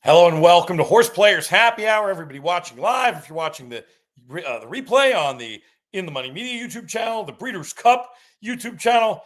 Hello and welcome to HorsePlayers Happy Hour. Everybody watching live, if you're watching the replay on the In the Money Media YouTube channel, the Breeders' Cup YouTube channel,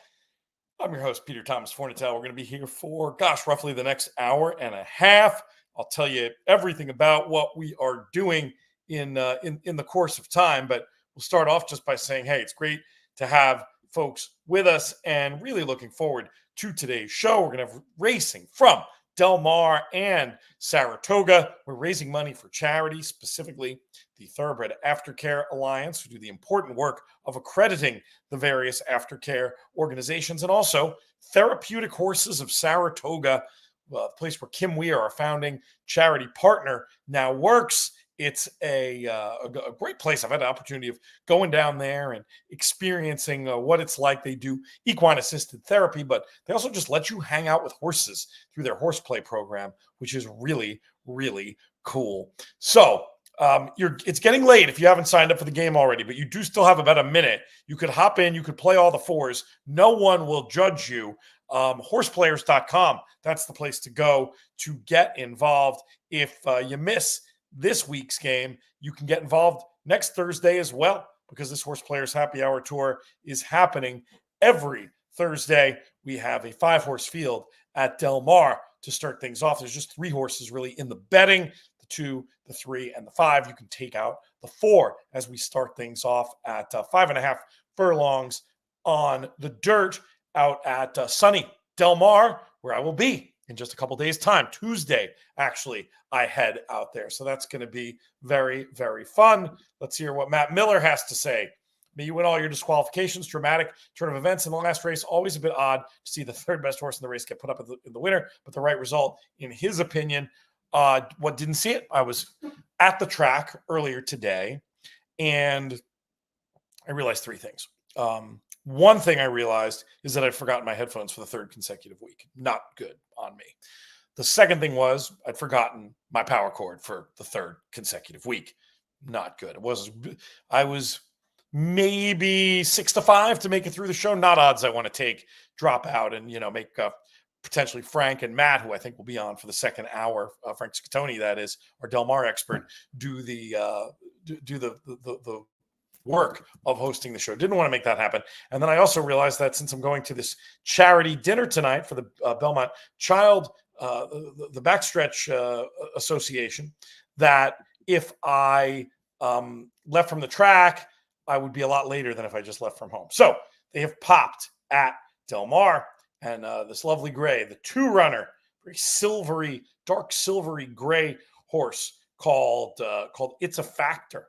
I'm your host, Peter Thomas Fornatale. We're going to be here for, roughly the next hour and a half. I'll tell you everything about what we are doing in the course of time, but we'll start off just by saying, hey, it's great to have folks with us and really looking forward to today's show. We're going to have racing from Del Mar and Saratoga. We're raising money for charity, specifically the Thoroughbred Aftercare Alliance, who do the important work of accrediting the various aftercare organizations, and also Therapeutic Horses of Saratoga, the place where Kim Weir, our founding charity partner, now works. It's a great place. I've had the opportunity of going down there and experiencing what it's like. They do equine assisted therapy, but they also just let you hang out with horses through their horseplay program, which is really, really cool. So it's getting late if you haven't signed up for the game already, but you do still have about a minute. You could hop in, you could play all the fours. No one will judge you. Horseplayers.com, that's the place to go to get involved. If you miss this week's game, you can get involved next Thursday as well, because this HorsePlayers Happy Hour Tour is happening every Thursday. We have a 5-horse field at Del Mar to start things off. There's just 3 horses really in the betting, the 2, the 3, and the 5. You can take out the 4 as we start things off at 5.5 furlongs on the dirt out at sunny Del Mar, where I will be in just a couple days' time. Tuesday, actually, I head out there. So that's going to be very, very fun. Let's hear what Matt Miller has to say. May you win all your disqualifications. Dramatic turn of events in the last race. Always a bit odd to see the third best horse in the race get put up in the winner, but the right result, in his opinion. What didn't see it? I was at the track earlier today, and I realized 3 things. One thing I realized is that I'd forgotten my headphones for the 3rd consecutive week. Not good on me. The second thing was I'd forgotten my power cord for the 3rd consecutive week. Not good. I was maybe 6 to 5 to make it through the show. Not odds I want to take, drop out, and make potentially Frank and Matt, who I think will be on for the second hour. Frank Scatoni, that is, our Del Mar expert, do the work of hosting the show. Didn't want to make that happen. And then I also realized that since I'm going to this charity dinner tonight for the Belmont Child, the Backstretch Association, that if I left from the track, I would be a lot later than if I just left from home. So they have popped at Del Mar, and this lovely gray, the 2-runner, very silvery, dark silvery gray horse called It's a Factor,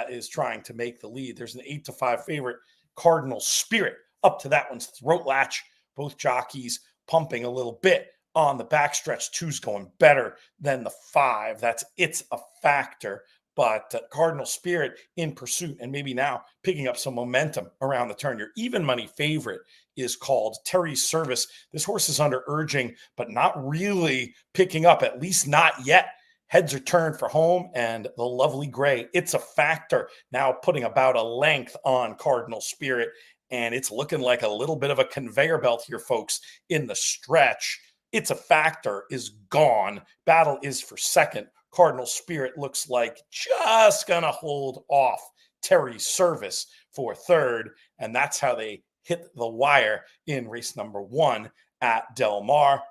is trying to make the lead. There's an 8 to 5 favorite, Cardinal Spirit, up to that one's throat latch. Both jockeys pumping a little bit on the backstretch. 2's going better than the 5. That's It's a Factor. But Cardinal Spirit in pursuit, and maybe now picking up some momentum around the turn. Your even money favorite is called Terry's Service. This horse is under urging, but not really picking up, at least not yet. Heads are turned for home, and the lovely gray, It's a Factor, now putting about a length on Cardinal Spirit, and it's looking like a little bit of a conveyor belt here, folks, in the stretch. It's a Factor is gone. Battle is for second. Cardinal Spirit looks like just going to hold off Terry's Service for third, and that's how they hit the wire in race number 1 at Del Mar.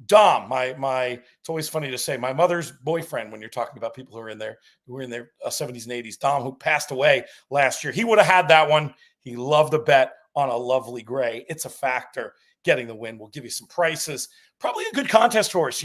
Dom, it's always funny to say, my mother's boyfriend, when you're talking about people who were in their 70s and 80s, Dom, who passed away last year, he would have had that one. He loved a bet on a lovely gray. It's a Factor getting the win. We'll give you some prices. Probably a good contest horse,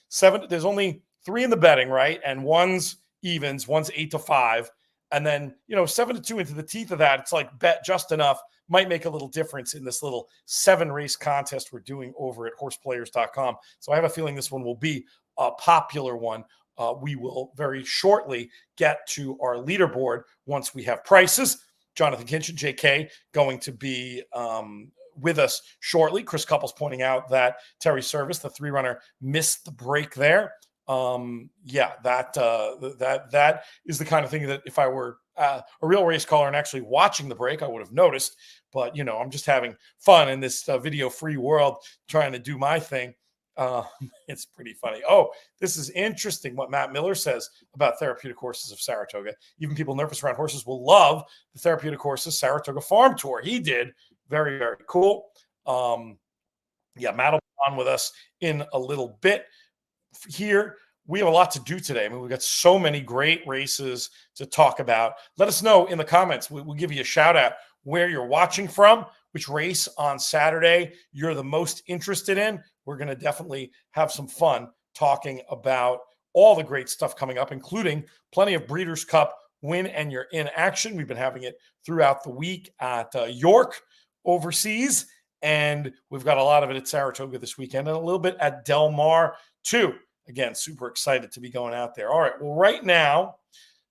7. There's only 3 in the betting, right? And one's evens, one's 8 to 5. And then, 7 to 2 into the teeth of that, it's like bet just enough. Might make a little difference in this little 7-race contest we're doing over at horseplayers.com. So I have a feeling this one will be a popular one. We will very shortly get to our leaderboard once we have prices. Jonathon Kinchen, JK, going to be with us shortly. Chris Couples pointing out that Terry's Service, the 3-runner, missed the break there. That is the kind of thing that if I were a real race caller and actually watching the break, I would have noticed. But, I'm just having fun in this video-free world, trying to do my thing. It's pretty funny. Oh, this is interesting what Matt Miller says about therapeutic horses of Saratoga. Even people nervous around horses will love the therapeutic horses Saratoga Farm Tour. He did. Very, very cool. Matt will be on with us in a little bit. Here, we have a lot to do today. I mean, we've got so many great races to talk about. Let us know in the comments. We'll give you a shout out where you're watching from, which race on Saturday you're the most interested in. We're going to definitely have some fun talking about all the great stuff coming up, including plenty of Breeders' Cup Win-and-You're-In action. We've been having it throughout the week at York overseas, and we've got a lot of it at Saratoga this weekend and a little bit at Del Mar too. Again, super excited to be going out there. All right, well, right now,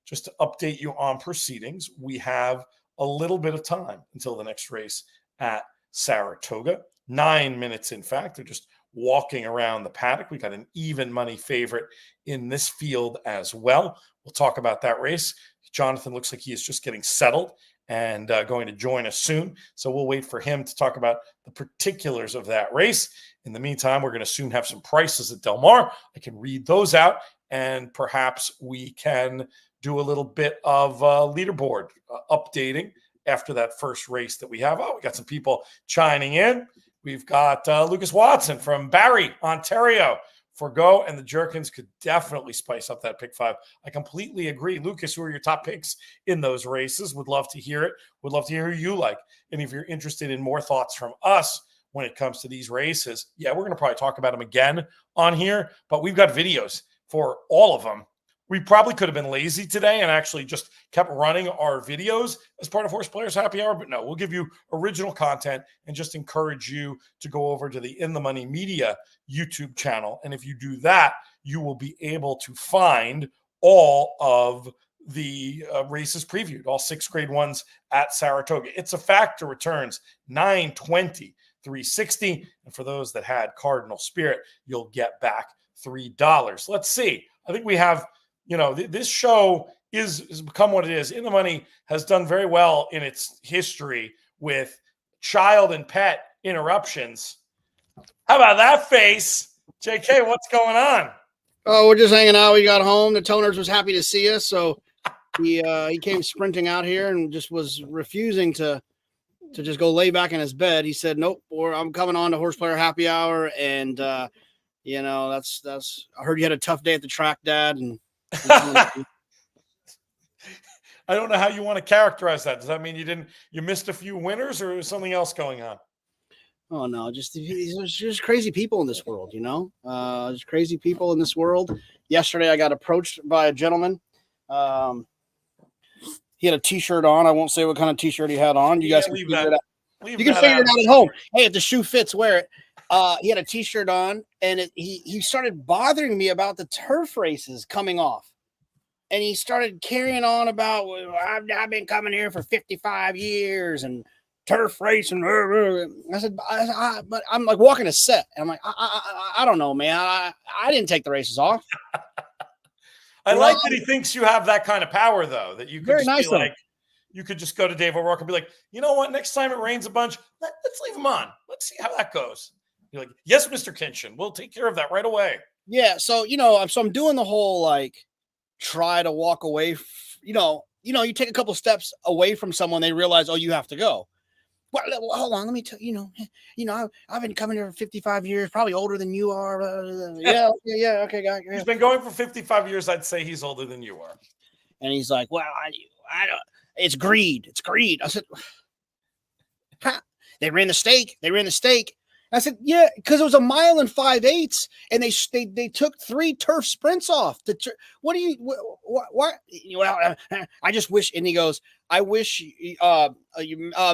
just to update you on proceedings, we have a little bit of time until the next race at Saratoga. 9 minutes, in fact. They're just walking around the paddock. We got an even money favorite in this field as well. We'll talk about that race. Jonathan looks like he is just getting settled and going to join us soon. So we'll wait for him to talk about the particulars of that race. In the meantime, we're going to soon have some prices at Del Mar. I can read those out, and perhaps we can do a little bit of leaderboard updating after that first race that we have. Oh, we got some people chiming in. We've got Lucas Watson from Barrie, Ontario. Forgo and the Jerkins could definitely spice up that pick 5. I completely agree. Lucas, who are your top picks in those races? Would love to hear it. Would love to hear who you like. And if you're interested in more thoughts from us when it comes to these races, we're going to probably talk about them again on here, but we've got videos for all of them. We probably could have been lazy today and actually just kept running our videos as part of HorsePlayers Happy Hour. But no, we'll give you original content and just encourage you to go over to the In the Money Media YouTube channel. And if you do that, you will be able to find all of the races previewed, all 6 grade ones at Saratoga. It's a Factor returns 920, 360. And for those that had Cardinal Spirit, you'll get back $3. Let's see. I think we have, this show has become what it is. In the Money has done very well in its history with child and pet interruptions. How about that face? JK, what's going on? Oh, we're just hanging out. We got home. The Toners was happy to see us, so he came sprinting out here and just was refusing to just go lay back in his bed. He said, "Nope, I'm coming on to HorsePlayer Happy Hour," and that's. I heard you had a tough day at the track, Dad, and I don't know how you want to characterize that. Does that mean you missed a few winners, or is something else going on? Oh no, just crazy people in this world, just crazy people in this world. Yesterday I got approached by a gentleman. He had a t-shirt on. I won't say what kind of t-shirt he had on. You guys can figure it out. You can figure it out at home. Hey, if the shoe fits, wear it. He had a t-shirt on, and he started bothering me about the turf races coming off. And he started carrying on about, I've been coming here for 55 years and turf racing. I said, but I'm like walking a set. And I'm like, I don't know, man. I didn't take the races off. I like that he thinks you have that kind of power, though, that you could just be like, you could just go to Dave O'Rourke and be like, you know what? Next time it rains a bunch, let's leave him on. Let's see how that goes. You're like, yes, Mr. Kinchen, we'll take care of that right away. Yeah. So, so I'm doing the whole, try to walk away. You take a couple steps away from someone, they realize, oh, you have to go. Well, hold on. Let me tell you, I've been coming here for 55 years, probably older than you are. Yeah. Okay, guy. He's been going for 55 years. I'd say he's older than you are. And he's like, well, I don't. It's greed. It's greed. I said, they ran the stake. I said, yeah, because it was 1 mile and 5/8, and they took 3 turf sprints off. What do you? What? Well, I just wish. And he goes, I wish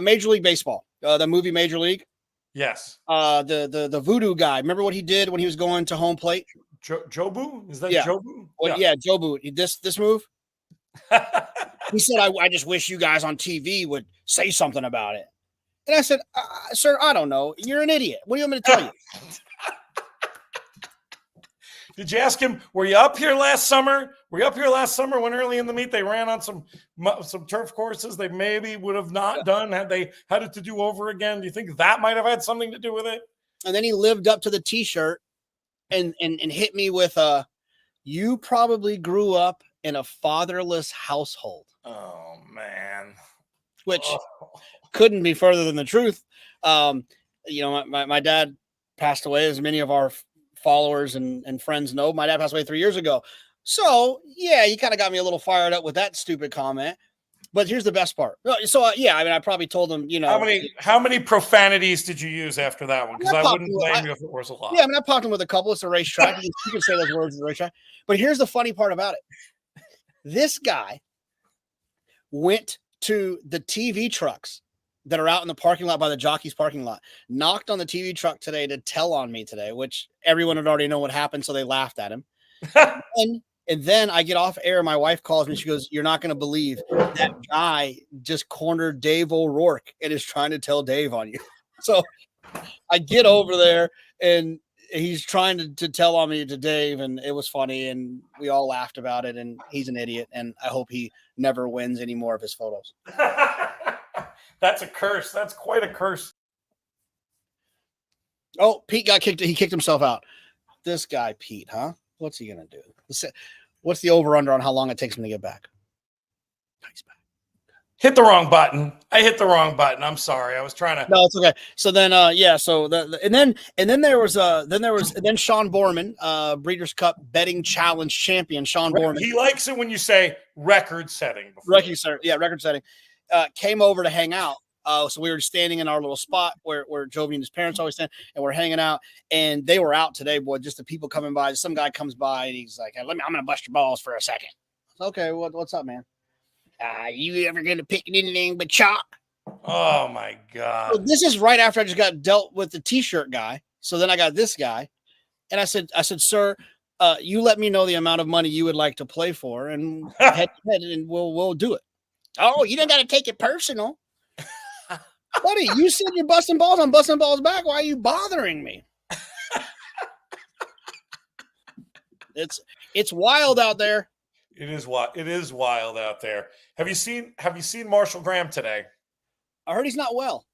Major League Baseball, the movie Major League. Yes. The voodoo guy. Remember what he did when he was going to home plate? Jobu? Is that Jobu? Well, yeah, Jobu. This move. He said, I just wish you guys on TV would say something about it. And I said, sir, I don't know. You're an idiot. What do you want me to tell you? Did you ask him, were you up here last summer? When early in the meet they ran on some turf courses they maybe would have not done had they had it to do over again? Do you think that might have had something to do with it? And then he lived up to the t-shirt and hit me with you probably grew up in a fatherless household. Oh man. Which couldn't be further than the truth. My dad passed away, as many of our followers and friends know. My dad passed away 3 years ago. So yeah, he kind of got me a little fired up with that stupid comment. But here's the best part. So I probably told him, how many profanities did you use after that one? Because I wouldn't blame you if it was a lot. Yeah, I popped him with a couple. It's a racetrack. You can say those words at the racetrack. But here's the funny part about it. This guy went to the TV trucks that are out in the parking lot by the jockey's parking lot, knocked on the TV truck today to tell on me today, which everyone had already known what happened, so they laughed at him. And then I get off air. My wife calls me. She goes, "You're not going to believe that guy just cornered Dave O'Rourke and is trying to tell Dave on you." So I get over there, and he's trying to tell on me to Dave, and it was funny, and we all laughed about it, and he's an idiot, and I hope he never wins any more of his photos. That's a curse. That's quite a curse. Oh, Pete got kicked. He kicked himself out. This guy, Pete, huh? What's he going to do? What's the over-under on how long it takes him to get back? He's back. Hit the wrong button. I hit the wrong button. I'm sorry. I was trying to. No, it's okay. So then, So then there was Sean Borman, Breeders' Cup Betting Challenge champion. Sean Borman. He likes it when you say record setting. Record setting. Came over to hang out. So we were standing in our little spot where Jovi and his parents always stand, and we're hanging out. And they were out today, boy. Just the people coming by. Some guy comes by and he's like, "Hey, I'm gonna bust your balls for a second." Okay, what's up, man? You ever gonna pick anything but chalk? Oh my God! So this is right after I just got dealt with the T-shirt guy. So then I got this guy, and I said, "Sir, you let me know the amount of money you would like to play for, and head and we'll do it." Oh, you don't got to take it personal. Buddy, you said you're busting balls. I'm busting balls back. Why are you bothering me? It's wild out there. It is wild out there. Have you seen Marshall Graham today? I heard he's not well.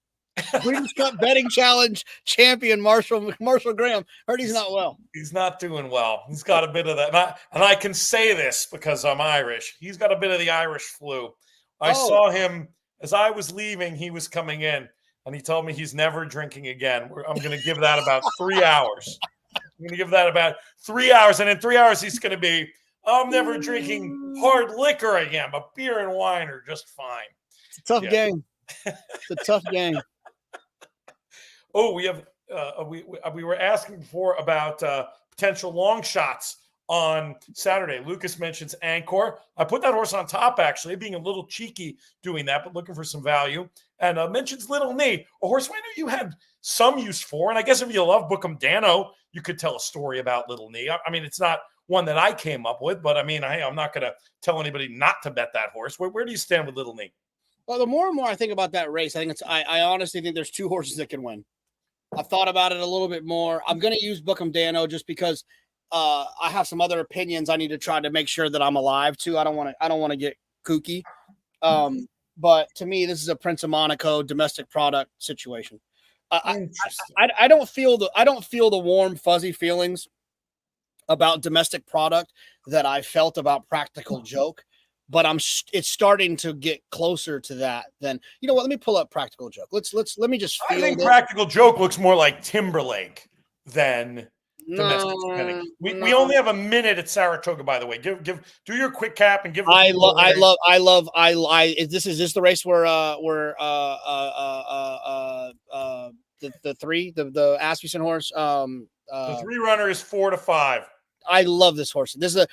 Breeders' Cup Betting Challenge champion Marshall Graham. Heard he's not well. He's not doing well. He's got a bit of that. And I can say this because I'm Irish. He's got a bit of the Irish flu. I saw him as I was leaving. He was coming in, and he told me he's never drinking again. I'm going to give that about 3 hours. I'm going to give that about 3 hours. And in 3 hours, he's going to be, I'm never drinking hard liquor again, but beer and wine are just fine. It's a tough game. It's a tough game. Oh, we have we were asking before about potential long shots on Saturday. Lucas mentions Anchor. I put that horse on top, actually, being a little cheeky doing that, but looking for some value. And mentions Little Knee, a horse I know you had some use for. And I guess if you love Bookham Dano, you could tell a story about Little Knee. I mean, it's not one that I came up with, but I mean, I'm not going to tell anybody not to bet that horse. Where do you stand with Little Knee? Well, the more and more I think about that race, I honestly think there's two horses that can win. I've thought about it a little bit more. I'm going to use Bookham Dano just because I have some other opinions I need to try to make sure that I'm alive to. I don't want to get kooky. But to me, this is a Prince of Monaco domestic product situation. I don't feel the warm, fuzzy feelings about domestic product that I felt about Practical Joke, but it's starting to get closer to that than, you know what, let me pull up Practical Joke. Let me just feel I think Practical Joke looks more like Timberlake than domestic. We only have a minute at Saratoga, by the way. Do your quick cap and give. Is this the race where the three, the Asmussen horse, the three runner is 4 to 5. I love this horse. This is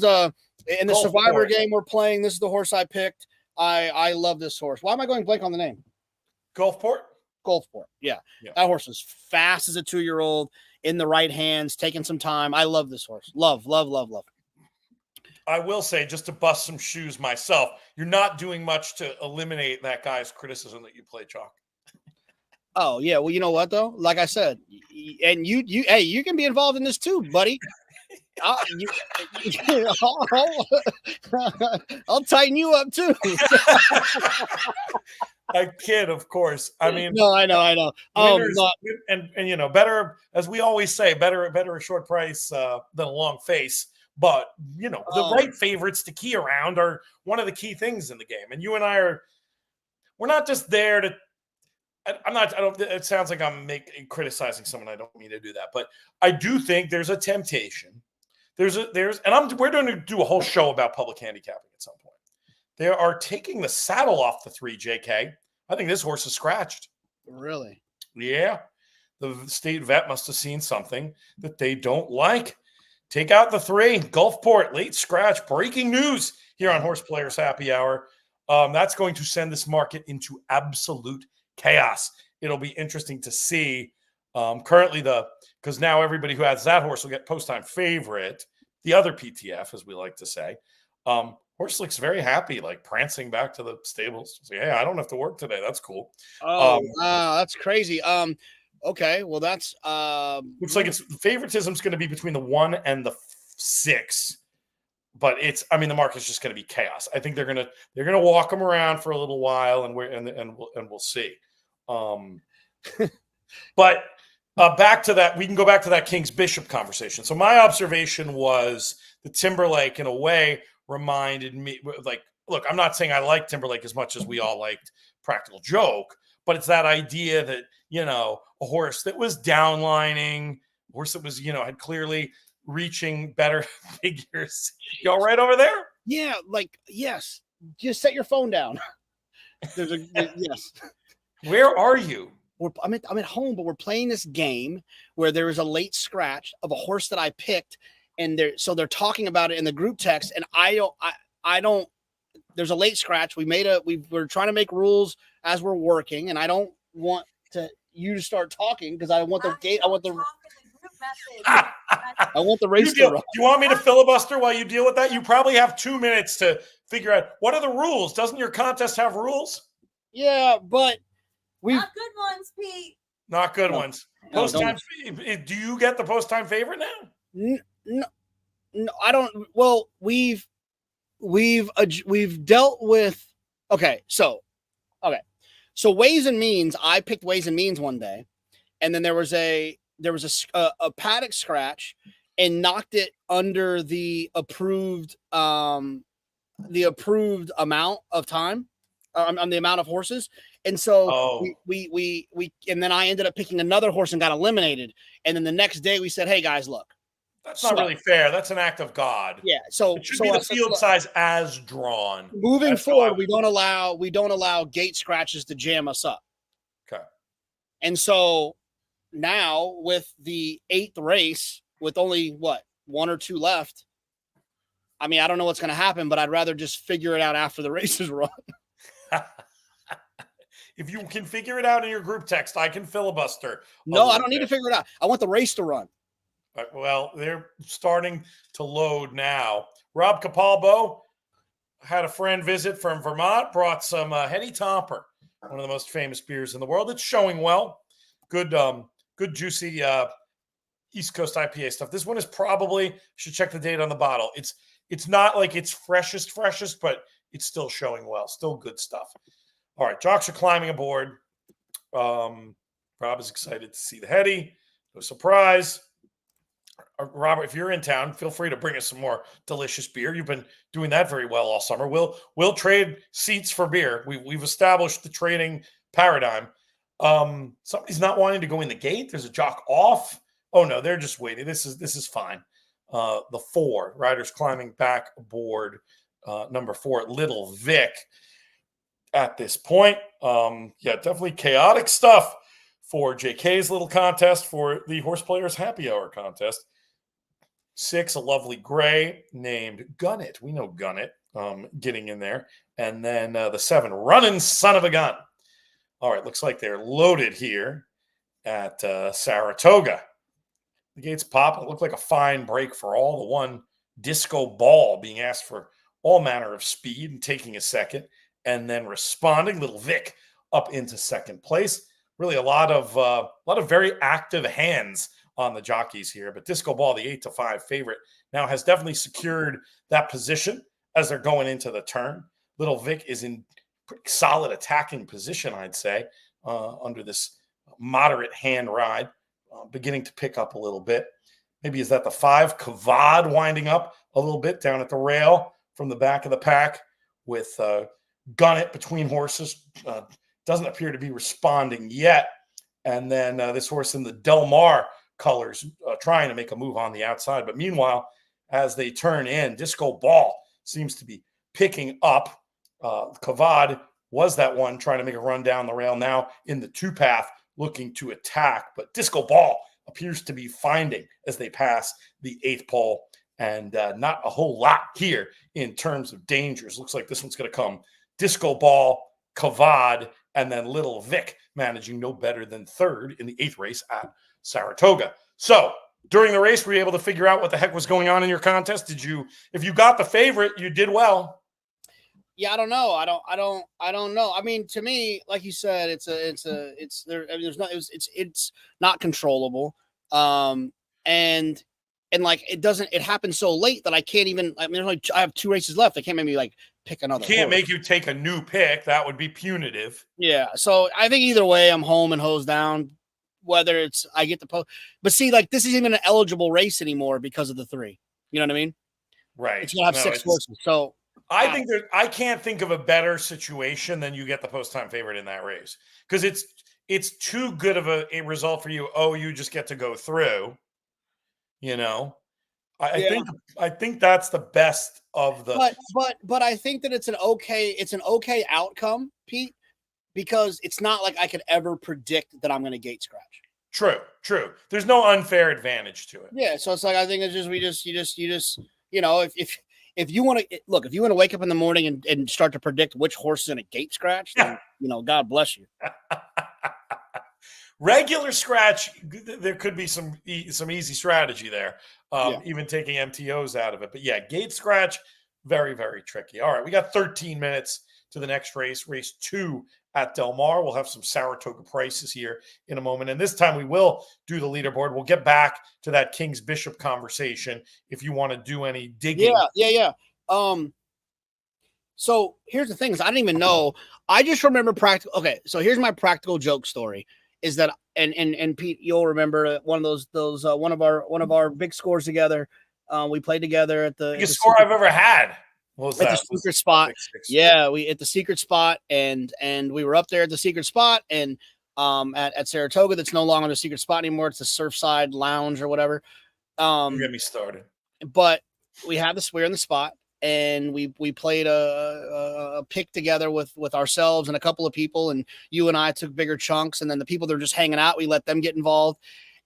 the in the Survivor game we're playing. This is the horse I picked. I love this horse. Why am I going blank on the name? Gulfport. Yeah. That horse is fast as a 2-year-old, in the right hands, taking some time. I love this horse. Love. I will say, just to bust some shoes myself, you're not doing much to eliminate that guy's criticism that you play chalk. Oh yeah. Well, you know what though? Like I said, and you can be involved in this too, buddy. I'll tighten you up too. I kid, of course. I mean, no, I know. Winners, and better, as we always say, better a short price than a long face. But the right favorites to key around are one of the key things in the game. And you and I we're not just there to. It sounds like I'm criticizing someone. I don't mean to do that, but I do think there's a temptation. We're going to do a whole show about public handicapping at some point. They are taking the saddle off the 3, JK. I think this horse is scratched. Really? Yeah. The state vet must have seen something that they don't like. Take out the 3. Gulfport, late scratch. Breaking news here on HorsePlayers Happy Hour. That's going to send this market into absolute chaos. It'll be interesting to see. Currently, because now everybody who has that horse will get post-time favorite. The other PTF, as we like to say. Horse looks very happy, like prancing back to the stables. So, hey, I don't have to work today. That's cool. Oh, wow, that's crazy. Okay, well, that's looks like favoritism's going to be between the 1 and the 6, but the market's just going to be chaos. I think they're going to walk them around for a little while, and we'll see. But back to that, we can go back to that King's Bishop conversation. So my observation was the Timberlake, in a way, reminded me, like, look, I'm not saying I like Timberlake as much as we all liked Practical Joke, but it's that idea that, a horse that was downlining, a horse that was, had clearly reaching better figures. You all right over there? Yeah, like, yes. Just set your phone down. Yes. Where are you? I'm at home, but we're playing this game where there was a late scratch of a horse that I picked. And they're talking about it in the group text, and I don't. There's a late scratch. We're trying to make rules as we're working, and I don't want you to start talking because I want the gate. I want the race to run. You want me to filibuster while you deal with that? You probably have 2 minutes to figure out what are the rules. Doesn't your contest have rules? Yeah, but not good ones, Pete. Not good ones. Post-time. Do you get the post-time favorite now? No, I don't. Well, we've dealt with. So Ways and Means. I picked Ways and Means one day, and then there was a paddock scratch and knocked it under the approved amount of time, on the amount of horses. And so we and then I ended up picking another horse and got eliminated. And then the next day we said, hey guys, look. That's not really fair. That's an act of God. Yeah. So it should be the field size as drawn. Moving forward, we don't allow gate scratches to jam us up. Okay. And so now with the 8th race, with only 1 or 2 left, I don't know what's going to happen, but I'd rather just figure it out after the race is run. If you can figure it out in your group text, I can filibuster. No, I don't need to figure it out. I want the race to run. Well, they're starting to load now. Rob Capalbo had a friend visit from Vermont, brought some Hetty Topper, one of the most famous beers in the world. It's showing well. Good juicy East Coast IPA stuff. This one is probably, should check the date on the bottle. It's not like it's freshest, but it's still showing well. Still good stuff. All right, jocks are climbing aboard. Rob is excited to see the Hetty. No surprise. Robert, if you're in town, feel free to bring us some more delicious beer. You've been doing that very well all summer. We'll trade seats for beer. We've established the trading paradigm. Somebody's not wanting to go in the gate. There's a jock off. Oh no, they're just waiting. This is fine. The 4 riders climbing back aboard. Number 4, Little Vic. At this point, definitely chaotic stuff for JK's little contest, for the HorsePlayers Happy Hour contest. 6, a lovely gray named Gunnet. We know Gunnet getting in there. And then the 7, Running Son of a Gun. All right, looks like they're loaded here at Saratoga. The gates pop. It looked like a fine break for all. The 1 Disco Ball being asked for all manner of speed and taking a second. And then responding, Little Vic up into second place. Really a lot of very active hands on the jockeys here. But Disco Ball, the 8-5 favorite, now has definitely secured that position as they're going into the turn. Little Vic is in pretty solid attacking position, I'd say, under this moderate hand ride, beginning to pick up a little bit. Maybe is that the 5? Kavad winding up a little bit down at the rail from the back of the pack with Gunnet between horses. Doesn't appear to be responding yet. And then this horse in the Del Mar colors trying to make a move on the outside. But meanwhile, as they turn in, Disco Ball seems to be picking up. Kavad was that one trying to make a run down the rail, now in the 2-path looking to attack. But Disco Ball appears to be finding as they pass the 8th pole, and not a whole lot here in terms of dangers. Looks like this one's going to come Disco Ball, Kavad, and then Little Vic managing no better than 3rd in the 8th race at Saratoga. So during the race, were you able to figure out what the heck was going on in your contest? If you got the favorite, you did well. Yeah, I don't know. I don't know. I mean, to me, like you said, it's not controllable. And like it happened so late that I can't even. I mean, I have 2 races left. I can't make me like pick another. Can't make you take a new pick. That would be punitive. Yeah. So I think either way, I'm home and hose down. Whether it's I get the post, but see, like this isn't even an eligible race anymore because of the 3. You know what I mean? Right. It's gonna have 6 horses. So I think I can't think of a better situation than you get the post-time favorite in that race, because it's too good of a result for you. Oh, you just get to go through. You know, I think that's the best of the. But I think that it's an okay outcome, Pete, because it's not like I could ever predict that I'm going to gate scratch. True. There's no unfair advantage to it. Yeah, so it's like I think it's just you just if you want to look, if you want to wake up in the morning and start to predict which horse is in a gate scratch, then God bless you. Regular scratch, there could be some easy strategy there, even taking MTOs out of it. But yeah, gate scratch, very, very tricky. All right, we got 13 minutes to the next race 2 at Del Mar. We'll have some Saratoga prices here in a moment. And this time we will do the leaderboard. We'll get back to that King's Bishop conversation if you want to do any digging. Yeah. So here's the thing is I didn't even know. I just remember practical. Okay, so here's my practical joke story. Is that and Pete, you'll remember one of those one of our big scores together. We played together at the biggest score I've ever had. What was at that? The secret spot. Yeah, we at the secret spot, and we were up there at the secret spot, and at Saratoga. That's no longer the secret spot anymore. It's the Surfside Lounge or whatever. Don't get me started. But we had this. We're in the spot, and we played a pick together with ourselves and a couple of people, and you and I took bigger chunks, and then the people that were just hanging out, we let them get involved,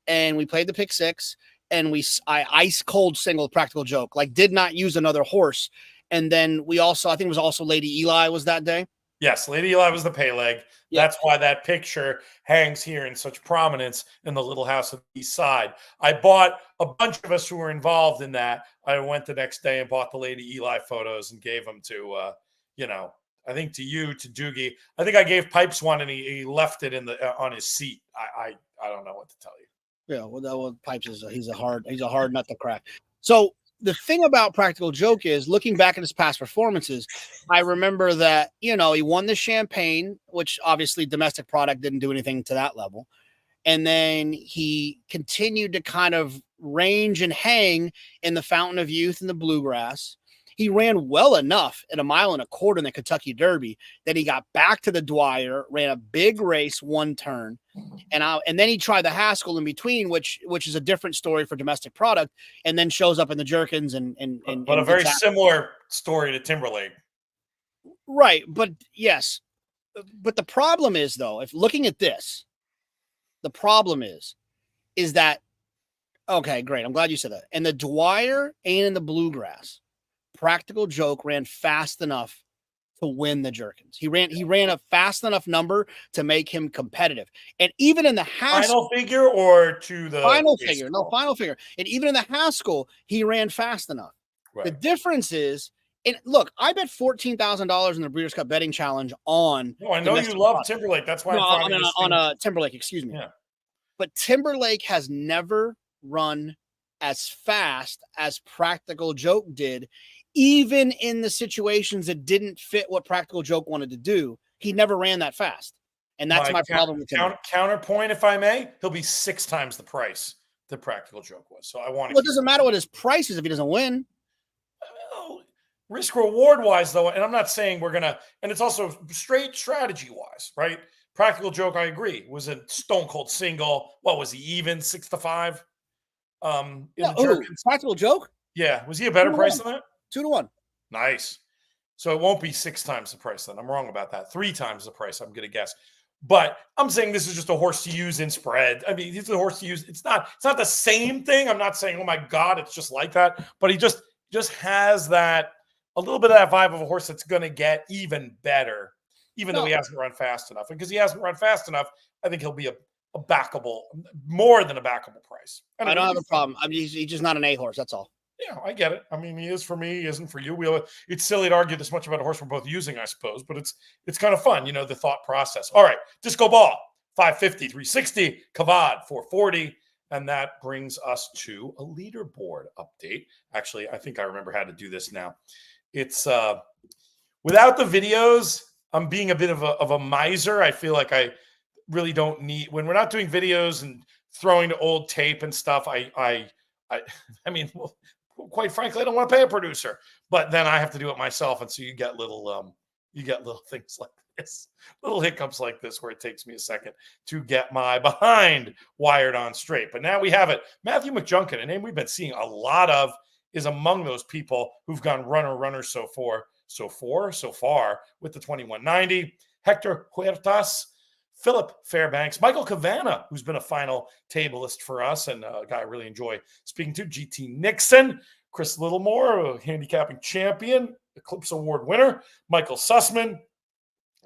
and we played the pick 6, and I ice cold single practical joke, like did not use another horse, and then we also, I think it was also Lady Eli was that day. Yes, Lady Eli was the pay leg. Yeah. That's why that picture hangs here in such prominence in the Little House of the East Side. I bought a bunch of us who were involved in that. I went the next day and bought the Lady Eli photos and gave them to, I think to you, to Doogie. I think I gave Pipes one and he left it on his seat. I don't know what to tell you. Yeah, well, Pipes he's a hard nut to crack. So the thing about practical joke is looking back at his past performances, I remember that, he won the Champagne, which obviously domestic product didn't do anything to that level. And then he continued to kind of range and hang in the Fountain of Youth and the Bluegrass. He ran well enough at 1.25 miles in the Kentucky Derby that he got back to the Dwyer, ran a big race, 1 turn. And then he tried the Haskell in between, which is a different story for domestic product, and then shows up in the Jerkins but a very similar story to Timberlake. Right. But yes. But the problem is, though, if looking at this, the problem is that, okay, great. I'm glad you said that. And the Dwyer and in the Bluegrass, practical joke ran fast enough to win the Jerkins. He ran a fast enough number to make him competitive. And even in the Haskell, final figure or to the final figure. No, final figure. And even in the Haskell, he ran fast enough. Right. The difference is, and look, I bet $14,000 in the Breeders' Cup betting challenge on. No, I know you love Timberlake. That's why on Timberlake, excuse me. Yeah. But Timberlake has never run as fast as Practical Joke did, even in the situations that didn't fit what Practical Joke wanted to do. He never ran that fast. And that's my problem with him. Counterpoint, if I may, he'll be 6 times the price that Practical Joke was. So I want to. Well, it doesn't matter what his price is if he doesn't win. Well, risk reward wise, though, and I'm not saying we're gonna, and it's also straight strategy wise, right? Practical Joke, I agree, was a stone cold single. What was he, even 6-5? Practical Joke? Yeah, was he a better price than that? 2-1. Nice. So it won't be 6 times the price then. I'm wrong about that. 3 times the price, I'm gonna guess. But I'm saying this is just a horse to use in spread. I mean, it's a horse to use. It's not the same thing. I'm not saying, oh my God, it's just like that. But he just has that, a little bit of that vibe of a horse that's going to get even better, even though he hasn't run fast enough. And because he hasn't run fast enough, I think he'll be a backable, more than a backable price. I don't have a problem. I mean, he's just not an A horse. That's all. Yeah, I get it. I mean, he is for me. He isn't for you. It's silly to argue this much about a horse we're both using, I suppose, but it's kind of fun, the thought process. All right, Disco Ball, 550, 360, Kavad, 440, and that brings us to a leaderboard update. Actually, I think I remember how to do this now. It's without the videos, I'm being a bit of a miser. I feel like I really don't need, when we're not doing videos and throwing to old tape and stuff. I mean, well, quite frankly, I don't want to pay a producer, but then I have to do it myself. And so you get little things like this, little hiccups like this, where it takes me a second to get my behind wired on straight. But now we have it. Matthew McJunkin, a name we've been seeing a lot of, is among those people who've gone runner so far with the 2190. Hector Huertas, Philip Fairbanks, Michael Cavana, who's been a final tableist for us and a guy I really enjoy speaking to, GT Nixon, Chris Littlemore, a handicapping champion, Eclipse Award winner, Michael Sussman,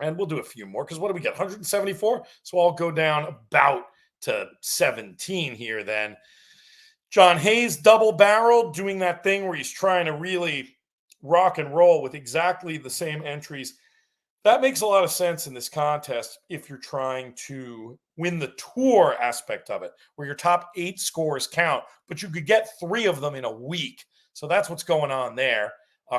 and we'll do a few more because what do we get? 174? So I'll go down about to 17 here then. John Hayes, double barrel, doing that thing where he's trying to really rock and roll with exactly the same entries. That makes a lot of sense in this contest if you're trying to win the tour aspect of it, where your top 8 scores count, but you could get 3 of them in a week. So that's what's going on there.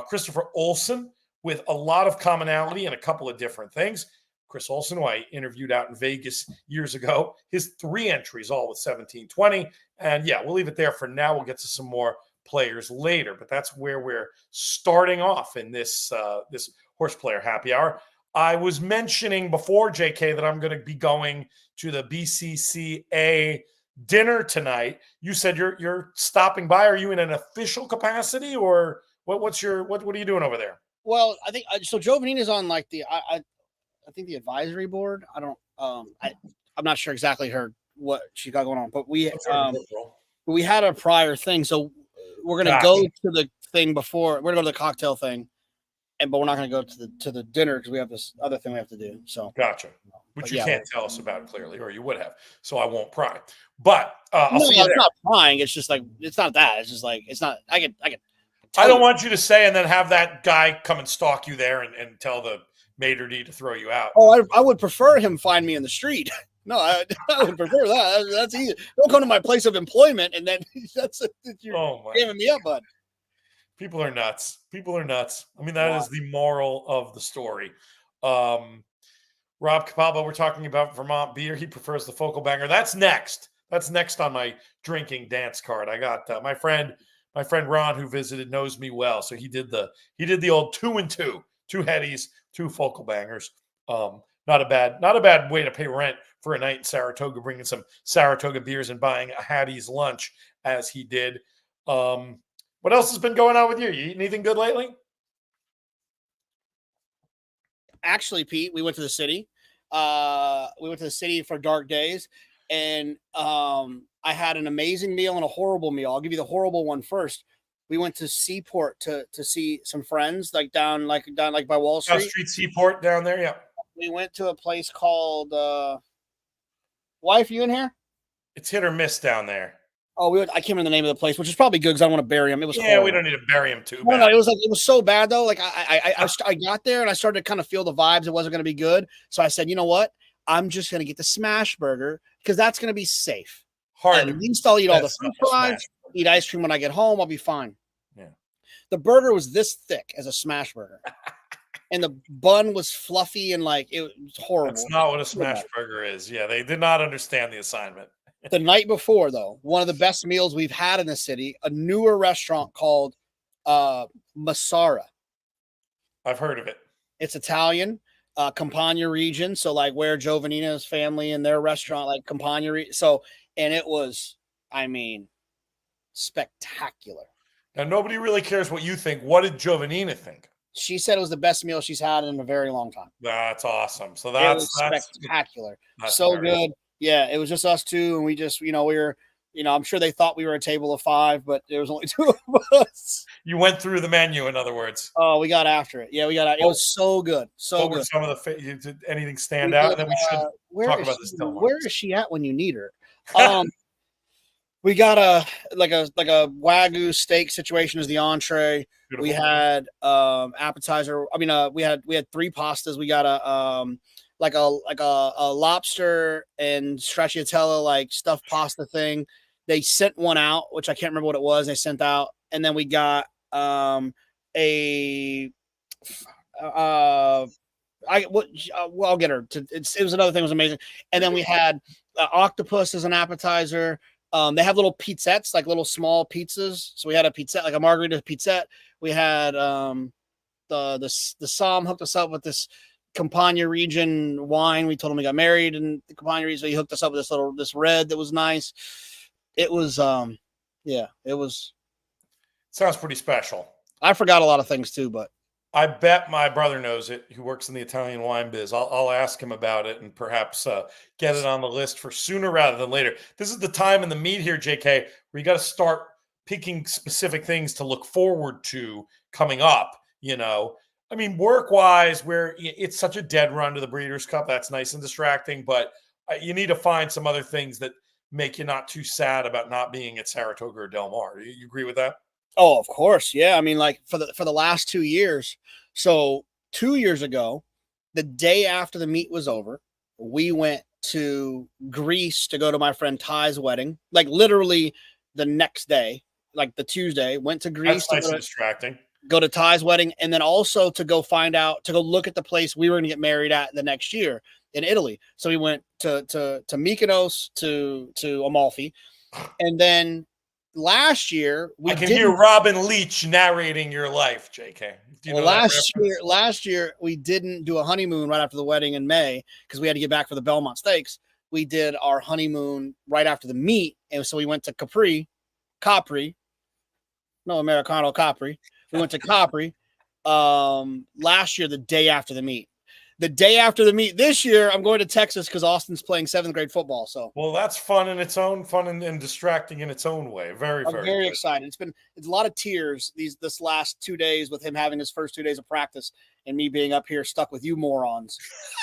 Christopher Olson with a lot of commonality and a couple of different things. Chris Olson, who I interviewed out in Vegas years ago, his 3 entries all with 1720. And yeah, we'll leave it there for now. We'll get to some more players later, but that's where we're starting off in this Horse Player Happy Hour. I was mentioning before, JK, that I'm going to be going to the BCCA dinner tonight. You said you're stopping by. Are you in an official capacity, or what are you doing over there? Well, I think so. Joe Vanina's on like I think the advisory board. I don't I'm not sure exactly what she got going on, but we had a prior thing, so we're going to go to the thing before. We're going to go to the cocktail thing. But we're not going to go to the dinner because we have this other thing we have to do. So gotcha, which you can't tell us about clearly, or you would have. So I won't pry. But I'll see you there. It's not prying. It's just like it's not that. It's just like it's not. I can. I don't want you to say and then have that guy come and stalk you there and tell the maitre d' to throw you out. Oh, I would prefer him find me in the street. No, I would prefer that. That's easy. Don't come to my place of employment and then you're giving me up, bud. People are nuts. I mean, that is the moral of the story. Rob Capalbo, we're talking about Vermont beer. He prefers the Focal Banger. That's next. That's next on my drinking dance card. I got my friend Ron, who visited, knows me well. So he did the old 2 and 2, 2 headies, 2 Focal Bangers. Not a bad way to pay rent for a night in Saratoga, bringing some Saratoga beers and buying a Hattie's lunch as he did. What else has been going on with you? You eating anything good lately? Actually, Pete, we went to the city. We went to the city for Dark Days, and I had an amazing meal and a horrible meal. I'll give you the horrible one first. We went to Seaport to see some friends, like down by Wall Street. South Street Seaport down there, yeah. We went to a place called Wife, you in here? It's hit or miss down there. Oh, I can't remember the name of the place, which is probably good because I don't want to bury him. It was horrible. We don't need to bury him too bad. No, it was so bad though. Like I got there and I started to kind of feel the vibes. It wasn't going to be good, so I said, you know what? I'm just going to get the smash burger because that's going to be safe. Hard. And at least I'll eat all the French fries. eat ice cream when I get home. I'll be fine. Yeah. The burger was this thick as a smash burger. And the bun was fluffy and like it was horrible. That's not what a smash burger is. Yeah, they did not understand the assignment. The night before, though, one of the best meals we've had in the city, a newer restaurant called Massara. I've heard of it. It's Italian, Campania region. So like where Giovannina's family and their restaurant, like Campania. So, and it was, I mean, spectacular. Now, nobody really cares what you think. What did Giovannina think? She said it was the best meal she's had in a very long time. That's awesome. So that's spectacular. That's so good. Yeah, it was just us two, and we just, we were, I'm sure they thought we were a table of 5, but there was only 2 of us. You went through the menu, in other words. Oh, we got after it. Yeah, we got. It was so good, so good. Were some of the did anything stand out? And then we should talk about this. Where is she at when you need her? We got a Wagyu steak situation as the entree. Beautiful. We had appetizer. I mean, we had 3 pastas. We got a lobster and stracciatella like stuffed pasta thing. They sent one out, which I can't remember what it was. They sent out, and then we got I'll get her to. It was another thing. It was amazing. And then we had octopus as an appetizer. They have little pizzettes, like little small pizzas. So we had a pizzette, like a margarita pizzette. We had the Som hooked us up with this Campania region wine. We told him we got married in the Campania region, so he hooked us up with this red that was nice. It was it was. Sounds pretty special. I forgot a lot of things too, but I bet my brother knows it, who works in the Italian wine biz. I'll ask him about it and perhaps get it on the list for sooner rather than later. This is the time in the meet here, JK, where you got to start picking specific things to look forward to coming up. I mean, work-wise, where it's such a dead run to the Breeders' Cup, that's nice and distracting, but you need to find some other things that make you not too sad about not being at Saratoga or Del Mar. You agree with that? Oh, of course. Yeah. I mean, like for the last 2 years. So 2 years ago, the day after the meet was over, we went to Greece to go to my friend Ty's wedding. Like literally the next day, like the Tuesday, went to Greece. That's nice and distracting. Go to Ty's wedding, and then also to go look at the place we were going to get married at the next year in Italy. So we went to Mykonos, to Amalfi, and then last year I can hear Robin Leach narrating your life, JK. Last year we didn't do a honeymoon right after the wedding in May because we had to get back for the Belmont Stakes. We did our honeymoon right after the meet, and so we went to Capri. No, Americano Capri. We went to Capri last year, the day after the meet. The day after the meet this year, I'm going to Texas because Austin's playing 7th grade football. So, well, that's fun in its own, fun and distracting in its own way. I'm very excited. It's a lot of tears this last 2 days with him having his first 2 days of practice and me being up here stuck with you morons.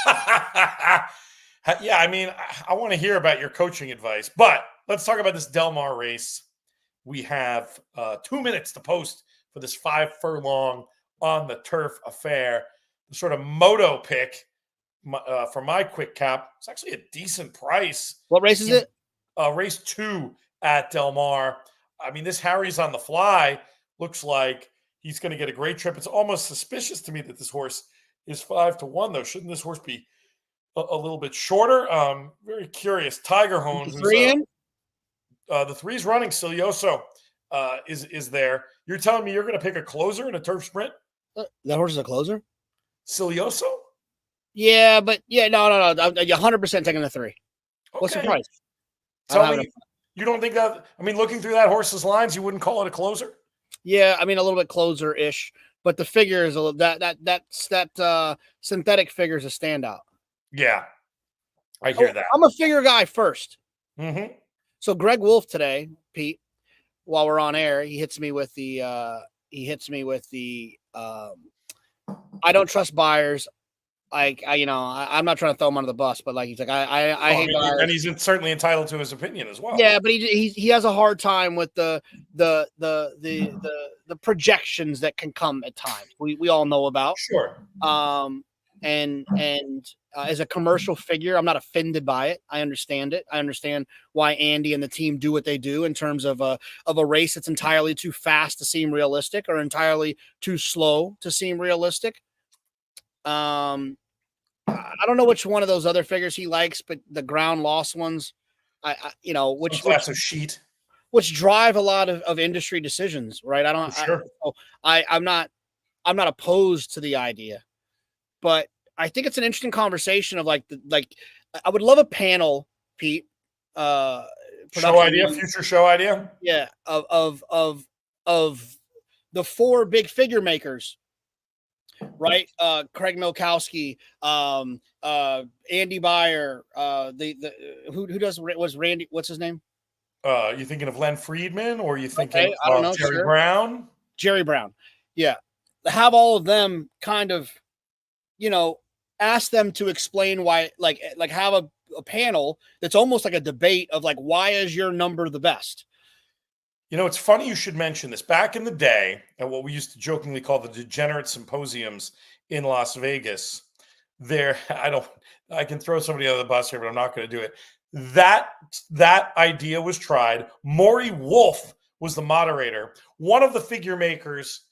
Yeah, I mean, I want to hear about your coaching advice, but let's talk about this Del Mar race. We have 2 minutes to post for this 5 furlong on the turf affair. The sort of moto pick for my quick cap. It's actually a decent price. What race is it? Race 2 at Del Mar. I mean, this Harry's on the fly. Looks like he's going to get a great trip. It's almost suspicious to me that this horse is 5-1, though. Shouldn't this horse be a little bit shorter? Very curious. Tiger Hones. The 3 in? The 3's running. Silioso is there. You're telling me you're going to pick a closer in a turf sprint? That horse is a closer? Silioso? Yeah, but no. I'm 100% taking the 3. Okay. What's the price? Tell me, you don't think that? I mean, looking through that horse's lines, you wouldn't call it a closer? Yeah, I mean a little bit closer-ish, but the figure is a little that synthetic figure is a standout. Yeah, I hear that. I'm a figure guy first. Mm-hmm. So Greg Wolf today, Pete, while we're on air, he hits me with the I don't trust buyers. I'm not trying to throw him under the bus, but like he's like I hate buyers. And he's certainly entitled to his opinion as well. Yeah, but he has a hard time with the projections that can come at times. We all know about. Sure. and as a commercial figure, I'm not offended by it. I understand it. I understand why Andy and the team do what they do in terms of a race that's entirely too fast to seem realistic or entirely too slow to seem realistic. I don't know which one of those other figures he likes, but the ground loss ones, which drive a lot of industry decisions, right? I'm not opposed to the idea, but I think it's an interesting conversation of like I would love a panel, Pete. Future show idea. Yeah, of the 4 big figure makers, right? Craig Milkowski, Andy Beyer, was Randy? What's his name? You thinking of Len Friedman, or you thinking I don't know, Jerry Brown? Jerry Brown, yeah. Have all of them kind of, ask them to explain why, like have a panel that's almost like a debate of like, why is your number the best? It's funny you should mention this. Back in the day, at what we used to jokingly call the degenerate symposiums in Las Vegas, I can throw somebody under the bus here, but I'm not going to do it. That idea was tried. Maury Wolf was the moderator. One of the figure makers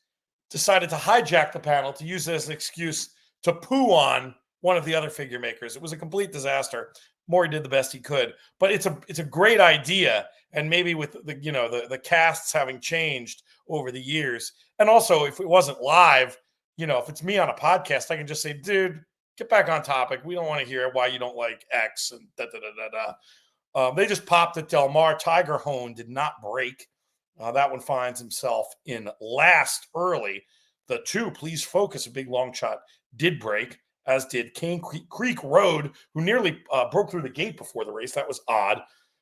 decided to hijack the panel to use it as an excuse to poo on one of the other figure makers. It was a complete disaster. Maury did the best he could, but it's a great idea. And maybe with the casts having changed over the years, and also if it wasn't live, if it's me on a podcast, I can just say, dude, get back on topic. We don't want to hear why you don't like X and da. They just popped at Del Mar. Tiger Hone did not break. That one finds himself in last early. The 2, Please Focus, a big long shot, did break, as did Cane Creek Road, who nearly broke through the gate before the race. That was odd.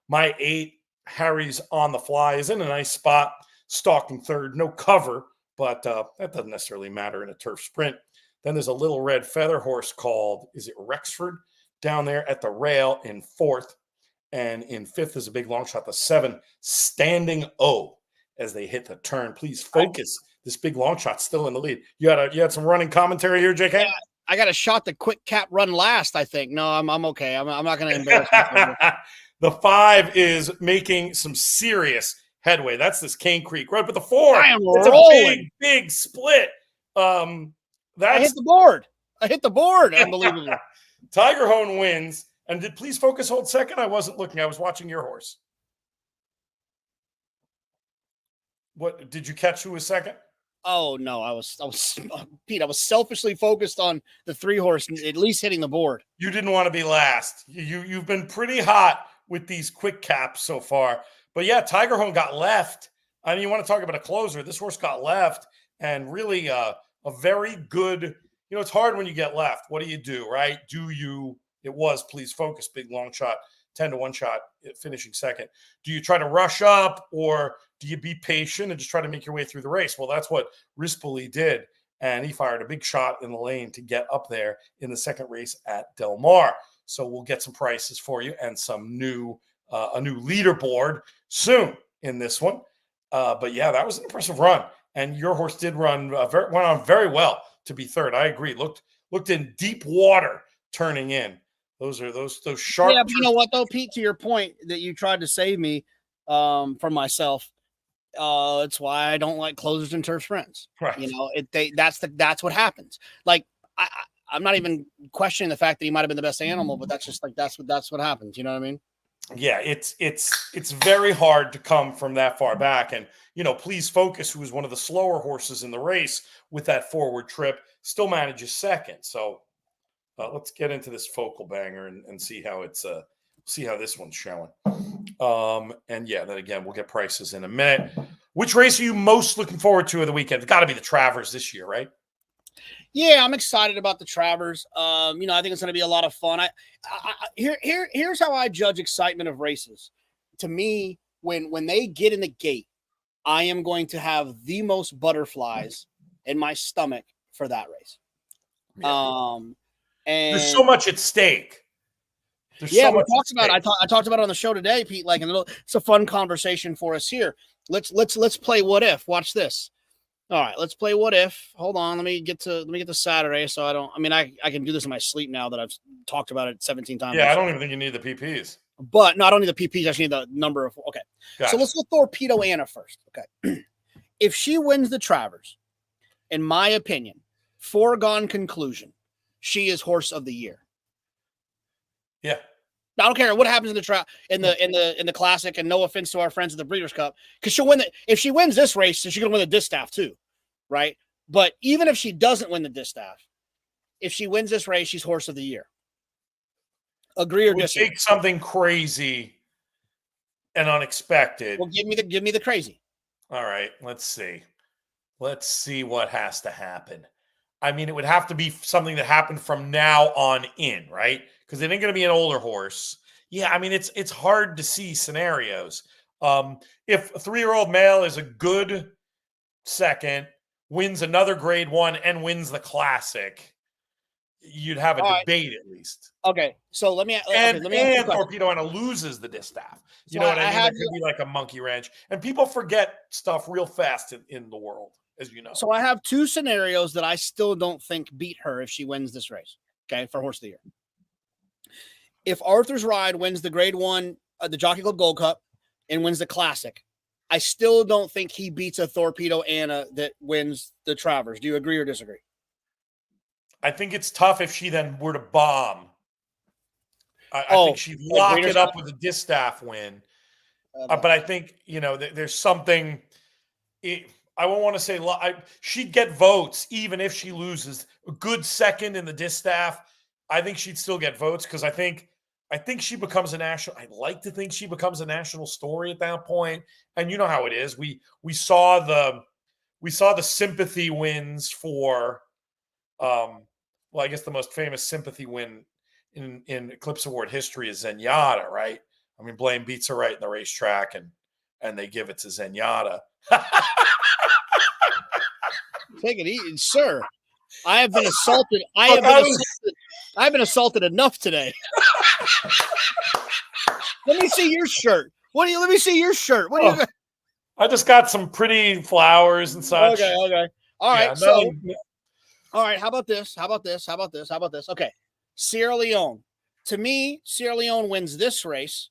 My 8, Harry's On the Fly, is in a nice spot, stalking third. No cover, but that doesn't necessarily matter in a turf sprint. Then there's a little red feather horse called, is it Rexford, down there at the rail in 4th. And in 5th is a big long shot, the 7, Standing O, as they hit the turn. Please Focus. This big long shot still in the lead. You had some running commentary here, JK? Yeah, I got a shot the quick cap run last, I think. No, I'm okay. I'm not going to embarrass myself. The 5 is making some serious headway. That's this Cane Creek Road. But the 4, it's a big split. I hit the board. Unbelievable. Tiger Hone wins. And did Please Focus hold second? I wasn't looking. I was watching your horse. What did you catch? Who was second? Oh no, Pete. I was selfishly focused on the 3 horse, at least hitting the board. You didn't want to be last. You've been pretty hot with these quick caps so far. But yeah, Tiger Hone got left. I mean, you want to talk about a closer. This horse got left, and really a very good, it's hard when you get left. What do, right? It was Please Focus, big long shot, 10-1 shot, finishing second. Do you try to rush up, or do you be patient and just try to make your way through the race? Well, that's what Rispoli did, and he fired a big shot in the lane to get up there in the second race at Del Mar. So we'll get some prices for you and some a new leaderboard soon in this one. But yeah, that was an impressive run, and your horse did went on very well to be third. I agree. Looked in deep water turning in. Those sharp. Yeah, but you know what though, Pete? To your point that you tried to save me from myself. It's why I don't like closers and turf sprints. Right. That's what happens. Like I'm not even questioning the fact that he might have been the best animal, but that's just like that's what happens. You know what I mean? Yeah, it's very hard to come from that far back. And Please Focus, who was one of the slower horses in the race with that forward trip, still manages second. So let's get into this focal banger and see how this one's showing. And yeah, then again, we'll get prices in a minute. Which race are you most looking forward to of the weekend? It's got to be the Travers this year, right? Yeah, I'm excited about the Travers. I think it's going to be a lot of fun. Here's how I judge excitement of races. To me, when they get in the gate, I am going to have the most butterflies in my stomach for that race. Yeah. And there's so much at stake. I talked about it on the show today, Pete. Like it's a fun conversation for us here. Let's play what if. Watch this. All right, let's play what if. Hold on, let me get to Saturday. So I can do this in my sleep now that I've talked about it 17 times. Yeah, I don't even think you need the PPs. But no, I don't need the PPs. I just need the number of. Okay, gotcha. So let's go Torpedo Anna first. Okay, if she wins the Travers, in my opinion, foregone conclusion, she is horse of the year. Yeah. I don't care what happens in the classic, and no offense to our friends at the Breeders' Cup, because she'll win if she wins this race, she's gonna win the distaff too, right? But even if she doesn't win the distaff, if she wins this race, she's horse of the year. Agree or disagree? Take something crazy and unexpected. Well, give me the crazy. All right, let's see. Let's see what has to happen. I mean, it would have to be something that happened from now on in, right? Because it ain't going to be an older horse. Yeah, I mean, it's hard to see scenarios. If a 3-year-old male is a good second, wins another grade 1, and wins the classic, you'd have a debate at least. Okay, so let me and Torpedo Anna loses the distaff. You know what I mean? It could be like a monkey wrench, and people forget stuff real fast in the world, as you know. So I have 2 scenarios that I still don't think beat her if she wins this race. Okay, for horse of the year. If Arthur's Ride wins the grade 1, the Jockey Club Gold Cup, and wins the classic, I still don't think he beats a Torpedo Anna that wins the Travers. Do you agree or disagree? I think it's tough if she then were to bomb. I think she'd lock it up with a distaff win. But I think, there's something. I won't want to say she'd get votes even if she loses. A good second in the distaff, I think she'd still get votes because I think she becomes a national. I'd like to think she becomes a national story at that point. And you know how it is. We saw the sympathy wins for. Well, I guess the most famous sympathy win in Eclipse Award history is Zenyatta, right? I mean, Blaine beats her right in the racetrack, and they give it to Zenyatta. Take it easy, sir. I have been assaulted. I've been assaulted enough today. Let me see your shirt. Let me see your shirt. What do you got? I just got some pretty flowers and such. Okay. All right. All right. How about this? Okay. Sierra Leone. To me, Sierra Leone wins this race.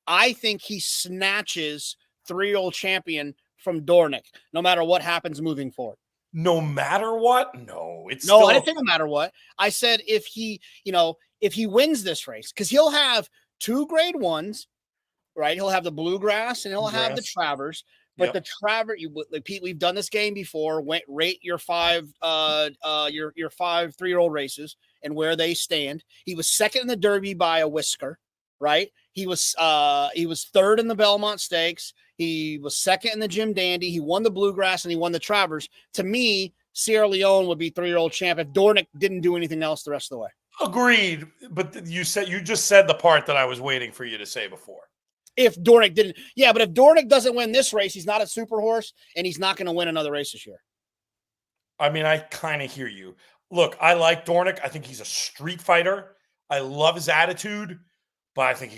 I think he snatches 3-year-old champion from Dornick, no matter what happens moving forward. No matter what? No, I didn't say no matter what. I said if he wins this race, because he'll have 2 grade 1s, right? He'll have the Bluegrass and he'll have the Travers. But the Travers, Pete, we've done this game before. Rate your 5 3-year-old races and where they stand. He was second in the Derby by a whisker, right? He was 3rd in the Belmont Stakes. He was second in the Jim Dandy. He won the Bluegrass and he won the Travers. To me, Sierra Leone would be 3-year-old champ if Dornick didn't do anything else the rest of the way. Agreed. But you just said the part that I was waiting for you to say before. If Dornick didn't, but if Dornick doesn't win this race, he's not a super horse and he's not going to win another race this year. I mean, I kind of hear you. Look, I like Dornick. I think he's a street fighter. I love his attitude, but I think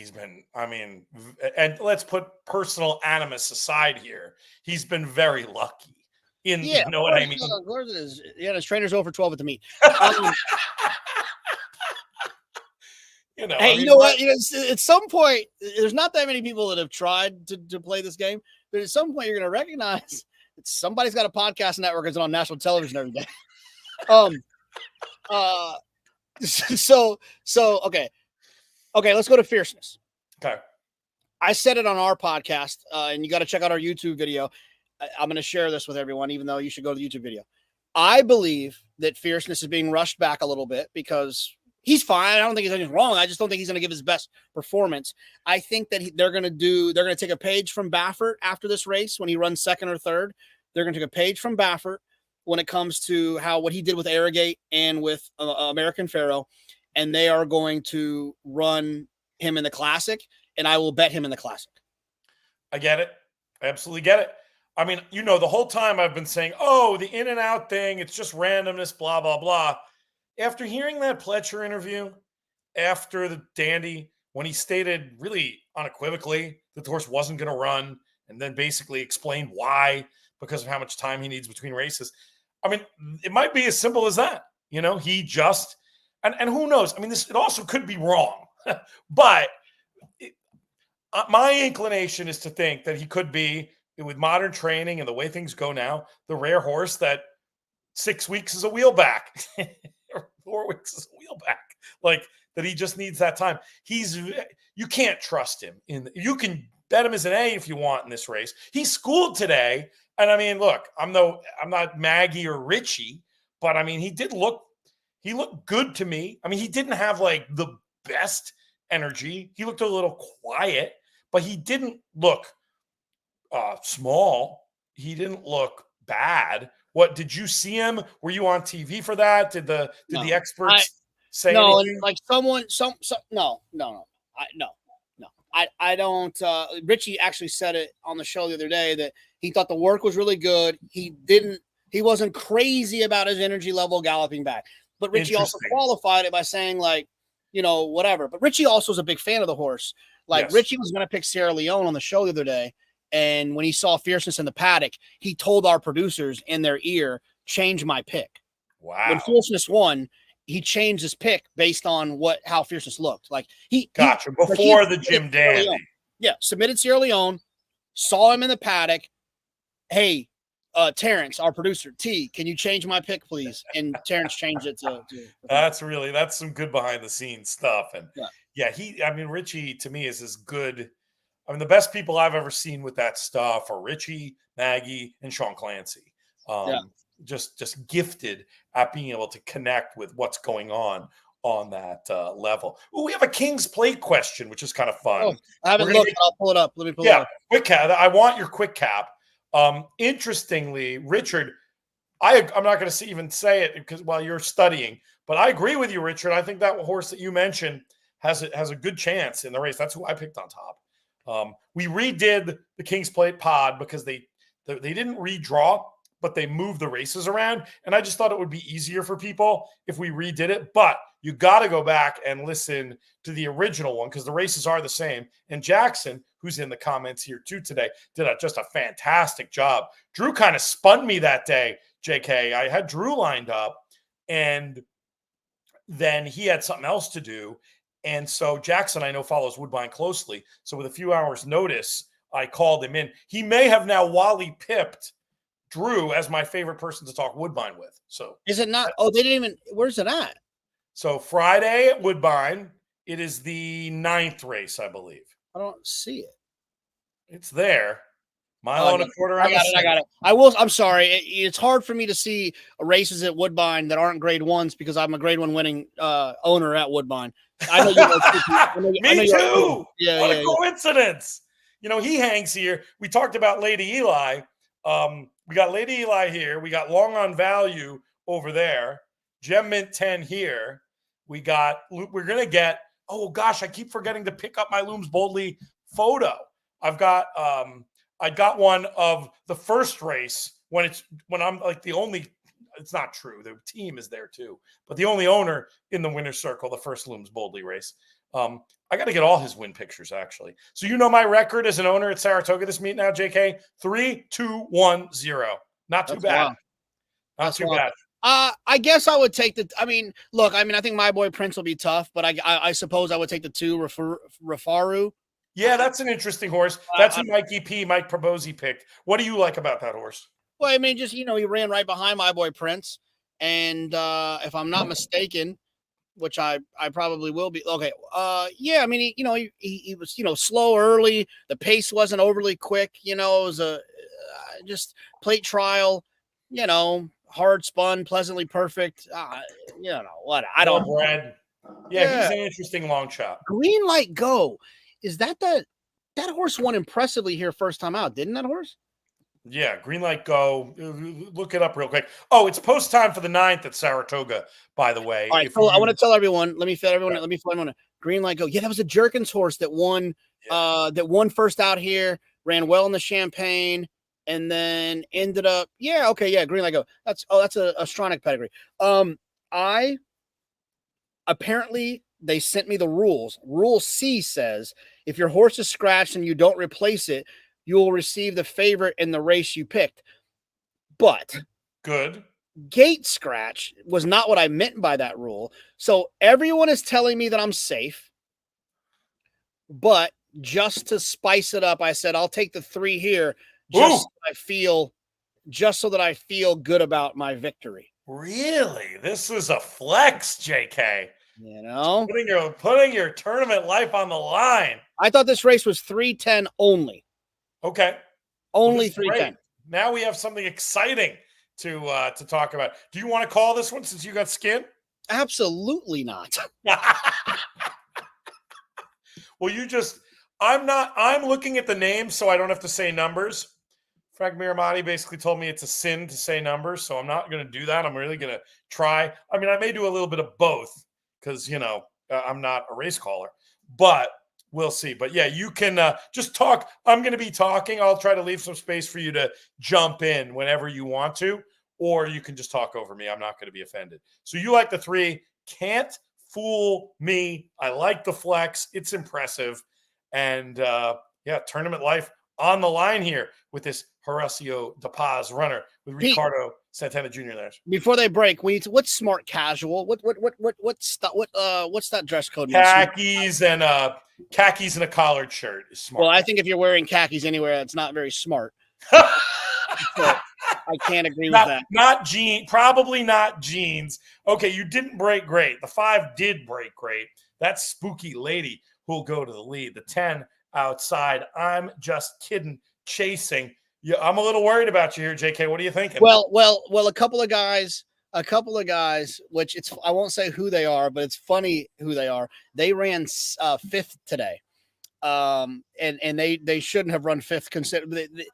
and let's put personal animus aside here. He's been very lucky. You know what I mean? Of course it is. Yeah, his trainer's over 12 at the meet. Hey, you know what? At some point, there's not that many people that have tried to play this game, but at some point, you're going to recognize that somebody's got a podcast network that's on national television every day. Okay, let's go to fierceness. Okay. I said it on our podcast, and you got to check out our YouTube video. I'm going to share this with everyone, even though you should go to the YouTube video. I believe that fierceness is being rushed back a little bit because he's fine. I don't think he's anything wrong. I just don't think he's going to give his best performance. I think that they're going to take a page from Baffert after this race when he runs 2nd or 3rd. They're going to take a page from Baffert when it comes to what he did with Arrogate and with American Pharaoh, and they are going to run him in the Classic, and I will bet him in the Classic. I get it. I absolutely get it. I mean, the whole time I've been saying, the in and out thing, it's just randomness, blah, blah, blah. After hearing that Pletcher interview after the Dandy, when he stated really unequivocally that the horse wasn't going to run and then basically explained why because of how much time he needs between races. I mean, it might be as simple as that. He just and who knows? I mean, it also could be wrong, but my inclination is to think that he could be, with modern training and the way things go now, the rare horse that 6 weeks is a wheelback, or 4 weeks is a wheelback. Like that, he just needs that time. You can't trust him. You can bet him as an A if you want in this race. He schooled today, and I mean, look, I'm not Maggie or Richie, but I mean, he looked good to me. I mean, he didn't have like the best energy. He looked a little quiet, but he didn't look small. He didn't look bad. What did you see him? Were you on TV for that? Did the experts say no? Anything? And like no. I don't. Richie actually said it on the show the other day that he thought the work was really good. He wasn't crazy about his energy level galloping back. But Richie also qualified it by saying like, whatever. But Richie also is a big fan of the horse. Like yes. Richie was going to pick Sierra Leone on the show the other day. And when he saw Fierceness in the paddock, he told our producers in their ear, change my pick. Wow. When Fierceness won, he changed his pick based on how Fierceness looked. Like before the Jim Dandy. Yeah. Submitted Sierra Leone, saw him in the paddock. Hey, Terrence, our producer, T, can you change my pick, please? And Terrence changed it to that's some good behind the scenes stuff. And Richie to me is as good. I mean, the best people I've ever seen with that stuff are Richie, Maggie, and Sean Clancy. Just gifted at being able to connect with what's going on that level. Ooh, we have a King's Plate question, which is kind of fun. Oh, I haven't looked. I'll pull it up. Let me pull it up. Quick cap. I want your quick cap. Interestingly, Richard, I'm not going to even say it because while you're studying, but I agree with you, Richard. I think that horse that you mentioned has a good chance in the race. That's who I picked on top. We redid the King's Plate pod because they didn't redraw, but they moved the races around. And I just thought it would be easier for people if we redid it. But you got to go back and listen to the original one because the races are the same. And Jackson, who's in the comments here too today, did just a fantastic job. Drew kind of spun me that day, JK. I had Drew lined up, and then he had something else to do. And so Jackson, I know, follows Woodbine closely. So with a few hours notice, I called him in. He may have now Wally pipped Drew as my favorite person to talk Woodbine with. So is it not? Oh, they didn't even. Where's it at? So Friday at Woodbine, it is the 9th race, I believe. I don't see it. It's there. Mile and a quarter. I got it. I'm sorry. It's hard for me to see races at Woodbine that aren't grade ones because I'm a grade one winning owner at Woodbine. I know you Me too. Yeah, what a coincidence. He hangs here. We talked about Lady Eli. We got Lady Eli here. We got Long on Value over there. Gem Mint 10 here. We're going to get, oh gosh, I keep forgetting to pick up my Looms Boldly photo. I got one of the first race when I'm like the only, it's not true. The team is there too, but the only owner in the winner's circle, the first Looms Boldly race. I got to get all his win pictures actually. So my record as an owner at Saratoga this meet now, JK, 3-2-1-0. Not too bad. Wild. Not too bad. I guess I would take I think My Boy Prince will be tough, but I suppose I would take the 2 Rafaru. Yeah, that's an interesting horse. That's who Mike Probozzi picked. What do you like about that horse? Well, I mean, just, he ran right behind My Boy Prince. And if I'm not mistaken, which I probably will be. Okay. Yeah, I mean, he was, slow early. The pace wasn't overly quick. It was a just plate trial, hard spun, pleasantly perfect. What? I don't know. Yeah, he's an interesting long shot. Green Light Go. Is that horse won impressively here first time out, didn't that horse? Yeah, Green Light Go. Look it up real quick. Oh, it's post time for the 9th at Saratoga, by the way. All right, so I want to tell everyone. Let me fill everyone. Green Light Go. Yeah, that was a Jerkins horse that won. Yeah. That won first out here. Ran well in the Champagne, and then ended up. Yeah, okay, yeah. Green Light Go. That's a Stronach pedigree. Apparently they sent me the rules. Rule C says if your horse is scratched and you don't replace it, you will receive the favorite in the race you picked. But good. Gate scratch was not what I meant by that rule. So everyone is telling me that I'm safe. But just to spice it up, I said I'll take the 3 here just so that I feel good about my victory. Really? This is a flex, JK. You know, putting your tournament life on the line. I thought this race was 310 only. Okay. Only 310. Now we have something exciting to talk about. Do you want to call this one since you got skin? Absolutely not. Well, I'm looking at the names so I don't have to say numbers. Frank Miramati basically told me it's a sin to say numbers, so I'm not going to do that. I'm really going to try. I mean, I may do a little bit of both because, I'm not a race caller, but we'll see. But yeah, you can just talk. I'm going to be talking. I'll try to leave some space for you to jump in whenever you want to, or you can just talk over me. I'm not going to be offended. So you like the 3. Can't fool me. I like the flex. It's impressive. And tournament life on the line here with this Horacio De Paz runner with Ricardo Santana Jr. there. Before they break, what's smart casual? What's that dress code? Khakis and a collared shirt is smart. Well, I think if you're wearing khakis anywhere, that's not very smart. So I can't agree with that. Not jeans, probably not jeans. Okay, you didn't break great. The 5 did break great. That's Spooky Lady who'll go to the lead. The 10 outside. I'm just kidding. Chasing. Yeah, I'm a little worried about you here, JK. What are you thinking? Well, a couple of guys, which I won't say who they are, but it's funny who they are. They ran 5th today. And they shouldn't have run 5th.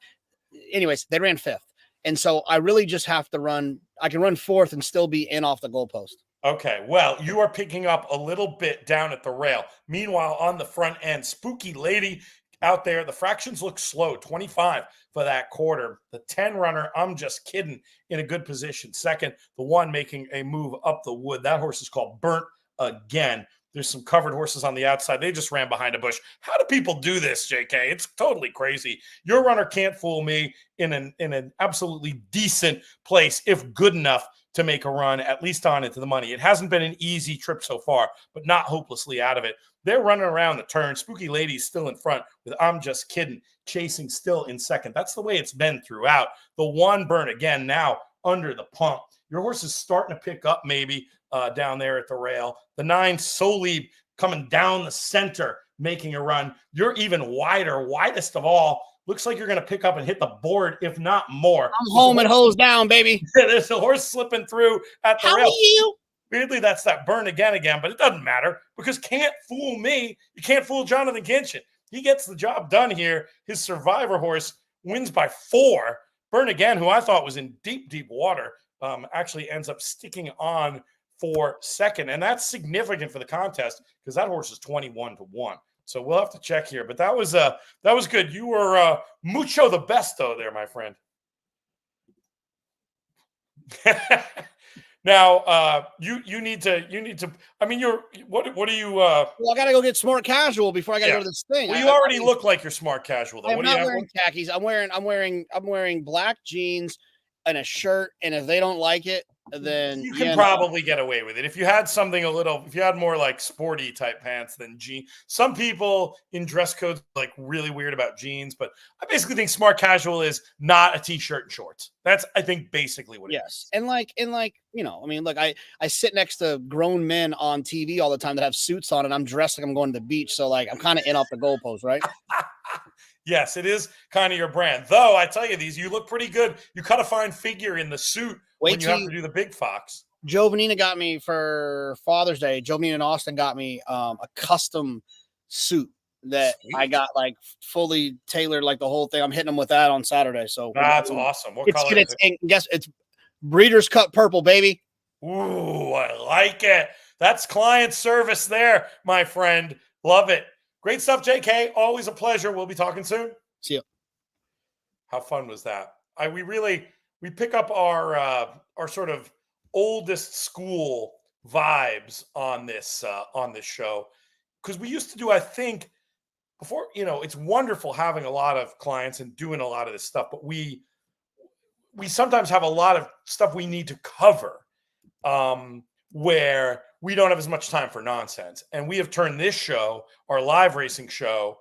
Anyways, they ran 5th. And so I really just have to I can run 4th and still be in off the goalpost. Okay, well, you are picking up a little bit down at the rail. Meanwhile, on the front end, Spooky Lady out there, the fractions look slow, 25 for that quarter. The 10 runner, I'm just kidding, in a good position. Second, the 1 making a move up the wood. That horse is called Burnt Again. There's some covered horses on the outside. They just ran behind a bush. How do people do this, JK? It's totally crazy. Your runner can't fool me in an absolutely decent place, if good enough to make a run, at least on into the money. It hasn't been an easy trip so far, but not hopelessly out of it. They're running around the turn. Spooky Lady's still in front with I'm Just Kidding, chasing still in second. That's the way it's been throughout. The 1 Burn Again now under the pump. Your horse is starting to pick up maybe down there at the rail. The 9 Solib coming down the center, making a run. You're even wider, widest of all. Looks like you're going to pick up and hit the board, if not more. I'm home and hose down, baby. There's a horse slipping through at the rail. How are you? Weirdly, that's that Burn Again, but it doesn't matter because can't fool me. You can't fool Jonathon Kinchen. He gets the job done here. His survivor horse wins by 4. Burn Again, who I thought was in deep, deep water, actually ends up sticking on for second. And that's significant for the contest because that horse is 21-1. So we'll have to check here. But that was good. You were mucho the best, though, there, my friend. Now, you need to. I mean, what are you? Well, I gotta go get smart casual before I gotta go to this thing. Well, you already look like you're smart casual, though. I'm not wearing khakis. I'm wearing black jeans and a shirt. And if they don't like it, then you can probably get away with it. If you had something if you had more like sporty type pants than jeans. Some people in dress codes like really weird about jeans, but I basically think smart casual is not a t-shirt and shorts. That's, I think, basically what it is. Yes. And like, I mean, look, I sit next to grown men on TV all the time that have suits on and I'm dressed like I'm going to the beach. So like, I'm kind of in off the goalpost, right? Yes, it is kind of your brand. Though I tell you, you look pretty good. You cut a fine figure in the suit when you have to do the big fox. Joe Vanina got me for Father's Day. Joe Vanina and Austin got me a custom suit that I got like fully tailored, like the whole thing. I'm hitting them with that on Saturday. So that's awesome. What color is it? Guess it's Breeders' Cut purple, baby. Ooh, I like it. That's client service there, my friend. Love it. Great stuff, JK. Always a pleasure. We'll be talking soon. See you. How fun was that? We pick up our sort of oldest school vibes on this show because we used to do, I think, before. It's wonderful having a lot of clients and doing a lot of this stuff, but we we sometimes have a lot of stuff we need to cover where we don't have as much time for nonsense. And we have turned this show, our live racing show,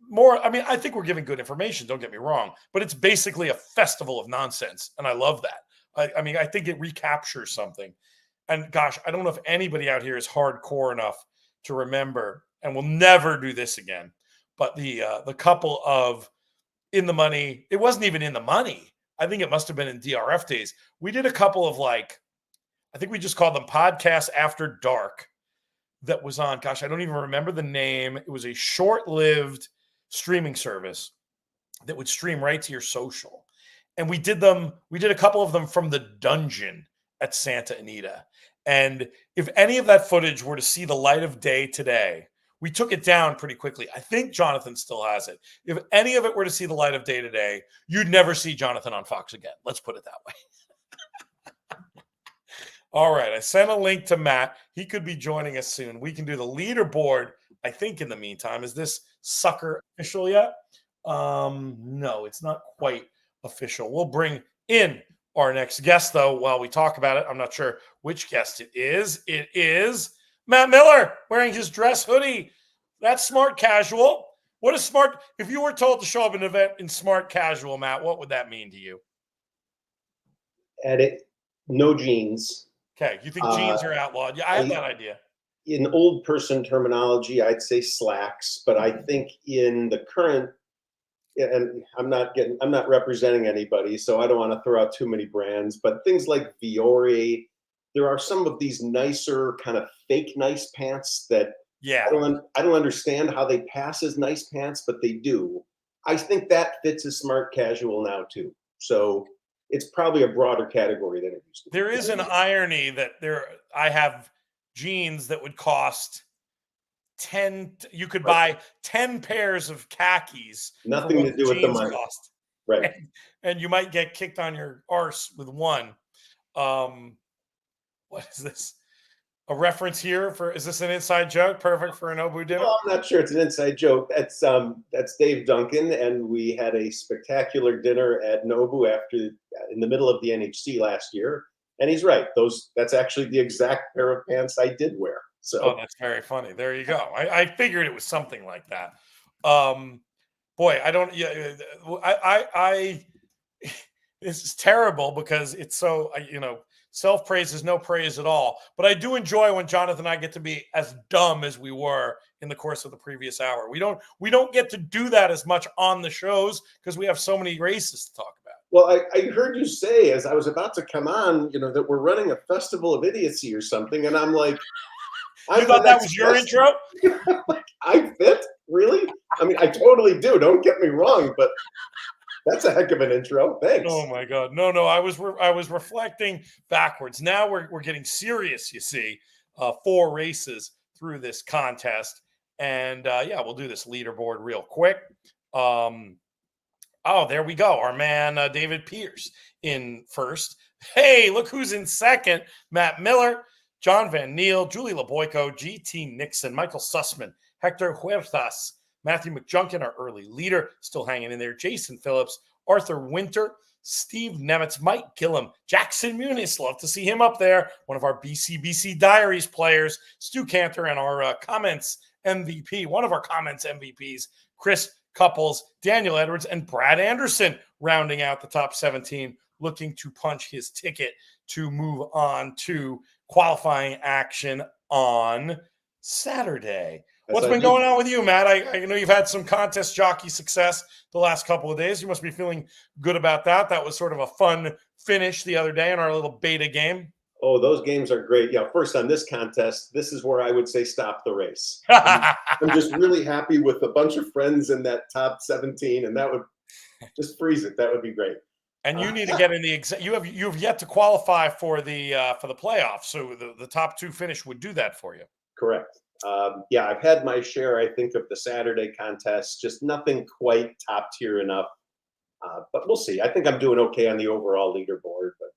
more, I mean, I think we're giving good information, don't get me wrong, but it's basically a festival of nonsense. And I love that. I mean, I think it recaptures something. And gosh, I don't know if anybody out here is hardcore enough to remember, and we'll never do this again, but the couple of In the Money, it wasn't even In the Money. I think it must have been in DRF days. We did a couple of I think we just called them Podcasts After Dark that was on, gosh, I don't even remember the name. It was a short-lived streaming service that would stream right to your social. And we did a couple of them from the dungeon at Santa Anita. And if any of that footage were to see the light of day today, we took it down pretty quickly. I think Jonathan still has it. If any of it were to see the light of day today, you'd never see Jonathan on Fox again. Let's put it that way. All right. I sent a link to Matt. He could be joining us soon. We can do the leaderboard, I think, in the meantime. Is this sucker official yet? No, it's not quite official. We'll bring in our next guest, though, while we talk about it. I'm not sure which guest it is. It is Matt Miller wearing his dress hoodie. That's smart casual. What is smart? If you were told to show up at an event in smart casual, Matt, what would that mean to you? No jeans. Okay. You think jeans are outlawed? Yeah, I have that idea. In old person terminology, I'd say slacks, but I think in the current, and I'm not representing anybody, so I don't want to throw out too many brands, but things like Viore, there are some of these nicer kind of fake nice pants that I don't understand how they pass as nice pants, but they do. I think that fits as smart casual now too. So it's probably a broader category than it used to be. There is an irony that I have jeans that would cost 10, you could buy 10 pairs of khakis. Nothing to do with the money. Cost. Right. And you might get kicked on your arse with one. What is this? A reference here is this an inside joke? Perfect for an Nobu dinner? Well, I'm not sure it's an inside joke. That's Dave Duncan, and we had a spectacular dinner at Nobu in the middle of the NHC last year. And he's right. That's actually the exact pair of pants I did wear. So that's very funny. There you go. I figured it was something like that. Boy, I don't. Yeah, this is terrible because it's so self-praise is no praise at all. But I do enjoy when Jonathan and I get to be as dumb as we were in the course of the previous hour. We don't get to do that as much on the shows because we have so many races to talk about. Well, I heard you say as I was about to come on, that we're running a festival of idiocy or something, and I'm like, I thought that was your intro? I fit? Really? I mean, I totally do. Don't get me wrong, but that's a heck of an intro. Thanks. Oh my God. No. I was reflecting backwards. Now we're getting serious, you see. 4 races through this contest. And we'll do this leaderboard real quick. There we go. Our man, David Pierce in first. Hey, look who's in second. Matt Miller, John Van Niel, Julie LeBoyko, GT Nixon, Michael Sussman, Hector Huertas, Matthew McJunkin, our early leader, still hanging in there. Jason Phillips, Arthur Winter, Steve Nemitz, Mike Gillum, Jackson Muniz. Love to see him up there. One of our BCBC Diaries players, Stu Cantor, and our comments MVP, one of our comments MVPs, Chris Couples, Daniel Edwards, and Brad Anderson rounding out the top 17, looking to punch his ticket to move on to qualifying action on Saturday. What's been going on with you, Matt? I know you've had some contest jockey success the last couple of days. You must be feeling good about that. That was sort of a fun finish the other day in our little beta game. Oh, those games are great. Yeah, first on this contest, this is where I would say stop the race. I'm just really happy with a bunch of friends in that top 17, and that would just freeze it. That would be great. And you need to get in the you have yet to qualify for the playoffs, so the top 2 finish would do that for you. Correct. I've had my share, I think, of the Saturday contest. Just nothing quite top tier enough. But we'll see. I think I'm doing okay on the overall leaderboard, but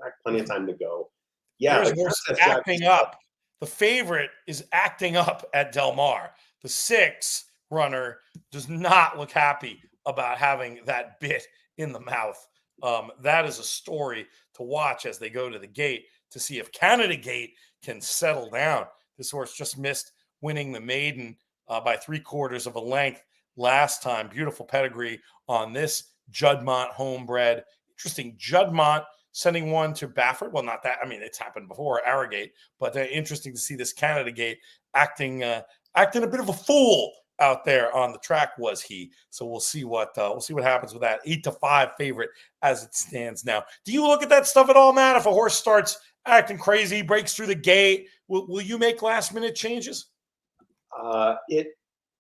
I have plenty of time to go. Yeah, the acting up. The favorite is acting up at Del Mar. The 6 runner does not look happy about having that bit in the mouth That is a story to watch as they go to the gate to see if Canada Gate can settle down. This horse just missed winning the maiden by 3/4 of a length last time. Beautiful pedigree on this Juddmonte homebred. Interesting, Juddmonte sending one to Baffert. Well, not that. I mean, it's happened before, Arrogate, but interesting to see this Canada Gate acting a bit of a fool out there on the track. Was he? So we'll see what happens with that. 8-5 favorite as it stands now. Do you look at that stuff at all, Matt? If a horse starts acting crazy, breaks through the gate, will you make last minute changes?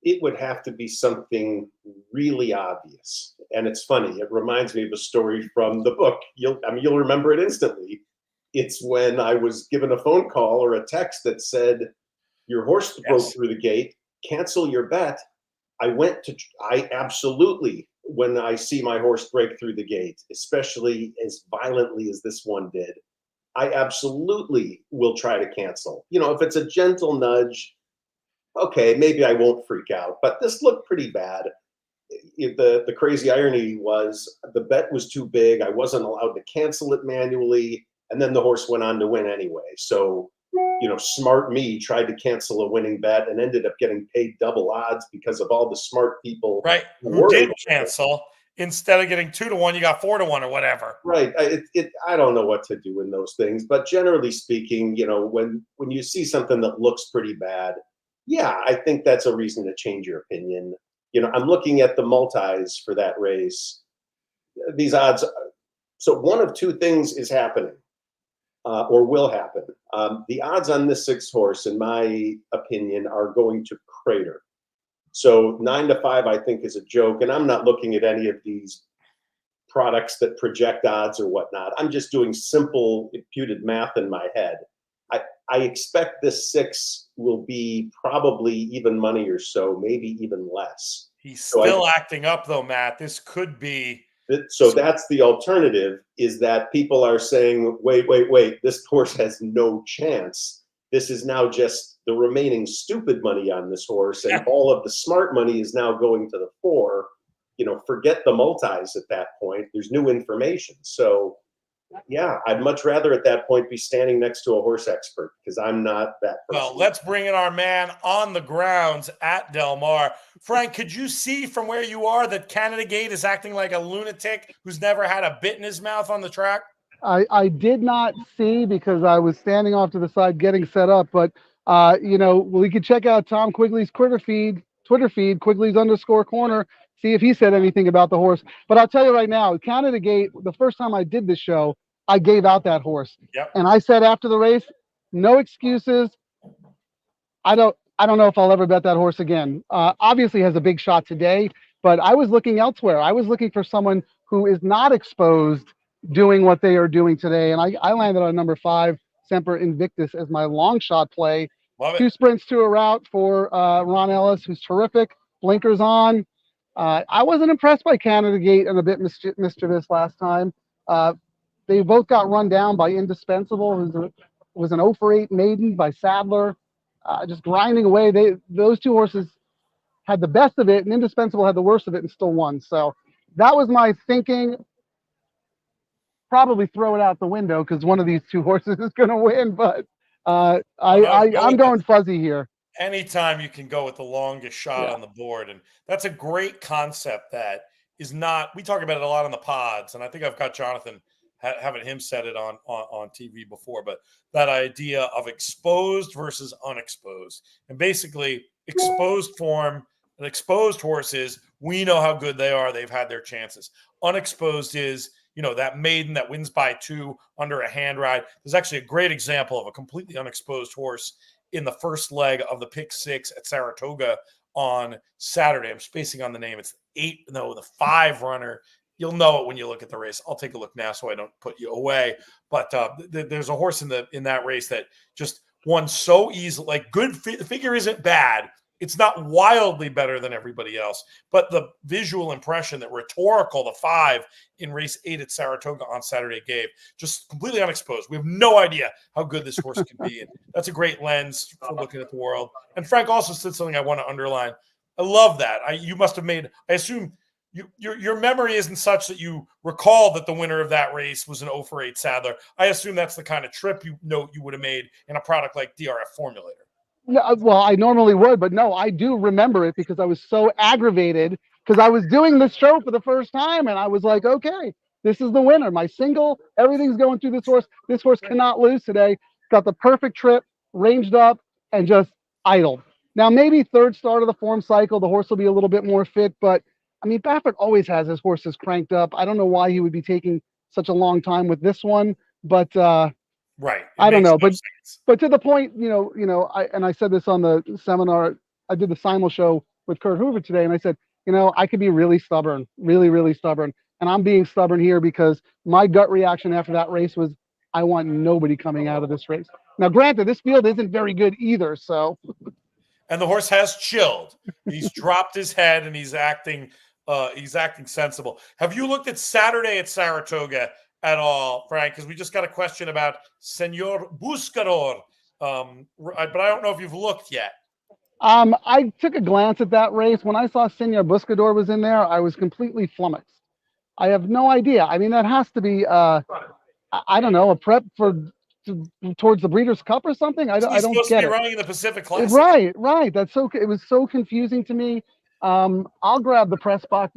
It would have to be something really obvious. And it's funny. It reminds me of a story from the book. You'll remember it instantly. It's when I was given a phone call or a text that said, your horse broke through the gate, cancel your bet. I absolutely, when I see my horse break through the gate, especially as violently as this one did, I absolutely will try to cancel. If it's a gentle nudge, okay, maybe I won't freak out, but this looked pretty bad. The crazy irony was the bet was too big. I wasn't allowed to cancel it manually, and then the horse went on to win anyway. So, smart me tried to cancel a winning bet and ended up getting paid double odds because of all the smart people. Right, who did cancel. Instead of getting 2-1, you got 4-1 or whatever. Right. I don't know what to do in those things, but generally speaking, when you see something that looks pretty bad, yeah, I think that's a reason to change your opinion. I'm looking at the multis for that race. These odds. So one of two things is happening, or will happen. The odds on this 6 horse, in my opinion, are going to crater. So 9-5, I think, is a joke. And I'm not looking at any of these products that project odds or whatnot. I'm just doing simple imputed math in my head. I expect this 6 will be probably even money or so, maybe even less. He's still acting up, though, Matt. This could be. So that's the alternative, is that people are saying, wait, this horse has no chance. This is now just the remaining stupid money on this horse, and all of the smart money is now going to the 4. Forget the multis at that point. There's new information. So, yeah, I'd much rather at that point be standing next to a horse expert, because I'm not that person. Well, let's bring in our man on the grounds at Del Mar. Frank, could you see from where you are that Canada Gate is acting like a lunatic who's never had a bit in his mouth on the track? I did not see because I was standing off to the side getting set up, but we could check out Tom Quigley's Twitter feed, Quigley's_corner, see if he said anything about the horse. But I'll tell you right now, Canada Gate, the first time I did this show, I gave out that horse. Yep. And I said after the race, no excuses. I don't know if I'll ever bet that horse again. Obviously has a big shot today, but I was looking elsewhere. I was looking for someone who is not exposed doing what they are doing today. And I landed on number 5, Semper Invictus, as my long shot play. Love it. 2 sprints to a route for Ron Ellis, who's terrific. Blinkers on. I wasn't impressed by Canada Gate and a bit mischievous last time. They both got run down by Indispensable, who was an 0-for-8 maiden, by Sadler. Just grinding away. Those 2 horses had the best of it, and Indispensable had the worst of it and still won. So that was my thinking. Probably throw it out the window because one of these 2 horses is going to win, but I'm going fuzzy here. Anytime you can go with the longest shot on the board, and that's a great concept that is not, we talk about it a lot on the pods, and I think I've got Jonathan having him said it on TV before, but that idea of exposed versus unexposed. And basically exposed form, an exposed horse is, we know how good they are, they've had their chances. Unexposed is, that maiden that wins by 2 under a hand ride. There's actually a great example of a completely unexposed horse in the first leg of the pick 6 at Saratoga on Saturday. I'm spacing on the name. It's the 5 runner. You'll know it when you look at the race. I'll take a look now so I don't put you away. But there's a horse in that race that just won so easily. Like, the figure isn't bad. It's not wildly better than everybody else, but the visual impression that Rhetorical, the 5 in race 8 at Saratoga on Saturday, gave, just completely unexposed. We have no idea how good this horse can be. And that's a great lens for looking at the world. And Frank also said something I want to underline. I love that. You must have made, I assume your memory isn't such that you recall that the winner of that race was an 0-for-8 saddler. I assume that's the kind of trip you would have made in a product like DRF Formulator. Yeah, well, I normally would, but no, I do remember it because I was so aggravated because I was doing this show for the first time, and I was like, okay, this is the winner. My single, everything's going through this horse. This horse cannot lose today. Got the perfect trip, ranged up, and just idled. Now, maybe third start of the form cycle, the horse will be a little bit more fit, but I mean, Baffert always has his horses cranked up. I don't know why he would be taking such a long time with this one, but right. I don't know. But to the point, I said this on the seminar. I did the Simul show with Kurt Hoover today, and I said, I could be really stubborn, really, really stubborn. And I'm being stubborn here because my gut reaction after that race was, I want nobody coming out of this race. Now, granted, this field isn't very good either, so. And the horse has chilled. He's dropped his head, and he's acting sensible. Have you looked at Saturday at Saratoga at all, Frank? Because we just got a question about Senor Buscador, but I don't know if you've looked yet. I took a glance at that race. When I saw Senor Buscador was in there, I was completely flummoxed. I have no idea. I mean, that has to be, I don't know, a prep towards the Breeders' Cup or something. I don't get it. He's supposed to be running in the Pacific Classic. Right. It was so confusing to me. I'll grab the press box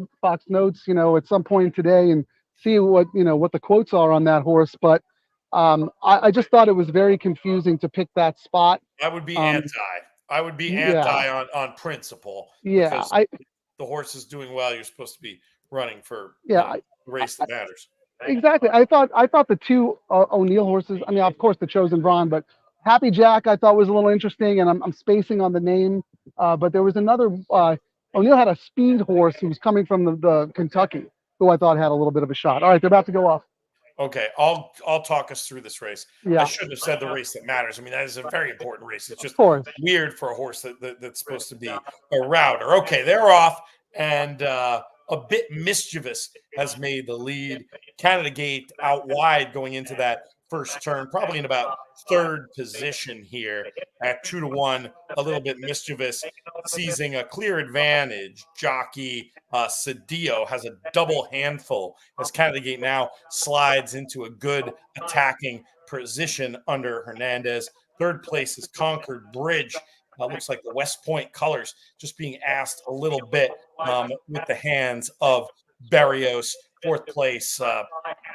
notes, at some point today and see what the quotes are on that horse. But I just thought it was very confusing to pick that spot. I would be anti on principle. Yeah. The horse is doing well. You're supposed to be running for the race that matters. Exactly. I thought the two O'Neill horses, I mean, of course, the Chosen Brawn, but Happy Jack I thought was a little interesting, and I'm spacing on the name. But there was another, O'Neill had a speed horse who was coming from the Kentucky, who I thought had a little bit of a shot. All right, they're about to go off. Okay, I'll talk us through this race. Yeah. I shouldn't have said the race that matters. I mean, that is a very important race. It's just weird for a horse that's supposed to be a router. Okay, they're off, and a bit mischievous has made the lead. Canada Gate out wide going into that first turn, probably in about third position here at 2-1. A little bit mischievous, seizing a clear advantage. Jockey Cedillo has a double handful as Canada Gate now slides into a good attacking position under Hernandez. Third place is Concord Bridge. Looks like the West Point colors just being asked a little bit with the hands of Barrios. Fourth place,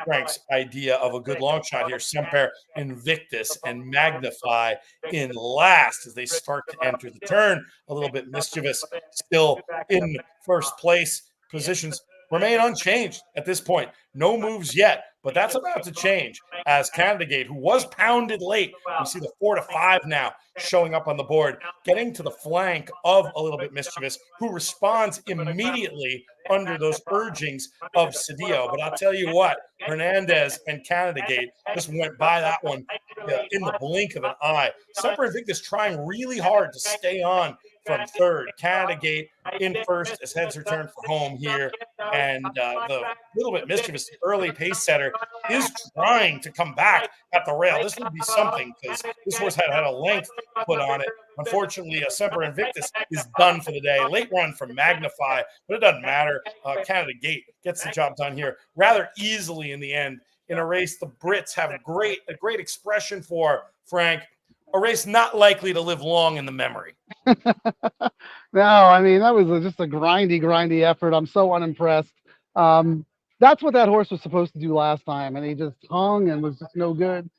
Frank's idea of a good long shot here. Semper Invictus and Magnify in last as they start to enter the turn. A little bit mischievous, still in first place. Positions remain unchanged at this point. No moves yet, but that's about to change as Canada Gate, who was pounded late, we see the 4-5 now showing up on the board, getting to the flank of a little bit mischievous, who responds immediately under those urgings of Cedillo. But I'll tell you what, Hernandez and Canada Gate just went by that one in the blink of an eye. Semper Invictus trying really hard to stay on from third. Canada Gate in first as heads return for home here. And the little bit mischievous early pace setter is trying to come back at the rail. This would be something because this horse had a length put on it. Unfortunately, Semper Invictus is done for the day. Late run from Magnify, but it doesn't matter. Canada Gate gets the job done here rather easily in the end in a race the Brits have a great expression for, Frank. A race not likely to live long in the memory. No, I mean, that was just a grindy effort. I'm so unimpressed. That's what that horse was supposed to do last time, and he just hung and was just no good.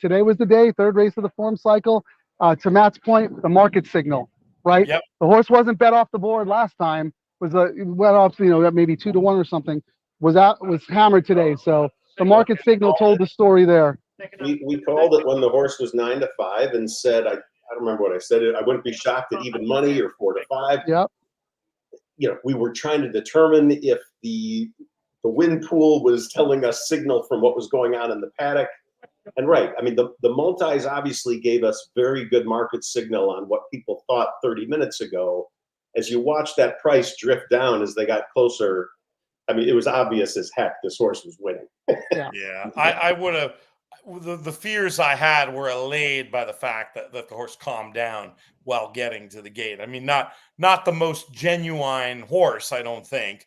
Today was the day, third race of the form cycle. To Matt's point, the market signal, right? Yep. The horse wasn't bet off the board last time. Went off, maybe 2-1 or something. Was hammered today. So the market signal told the story there. We called it when the horse was 9-5 and said, I don't remember what I said. I wouldn't be shocked at even money or 4-5. Yep. We were trying to determine if the wind pool was telling us signal from what was going on in the paddock. And right, I mean, the multis obviously gave us very good market signal on what people thought 30 minutes ago. As you watch that price drift down as they got closer, I mean, it was obvious as heck this horse was winning. Yeah, I would have. The fears I had were allayed by the fact that the horse calmed down while getting to the gate. I mean, not the most genuine horse, I don't think,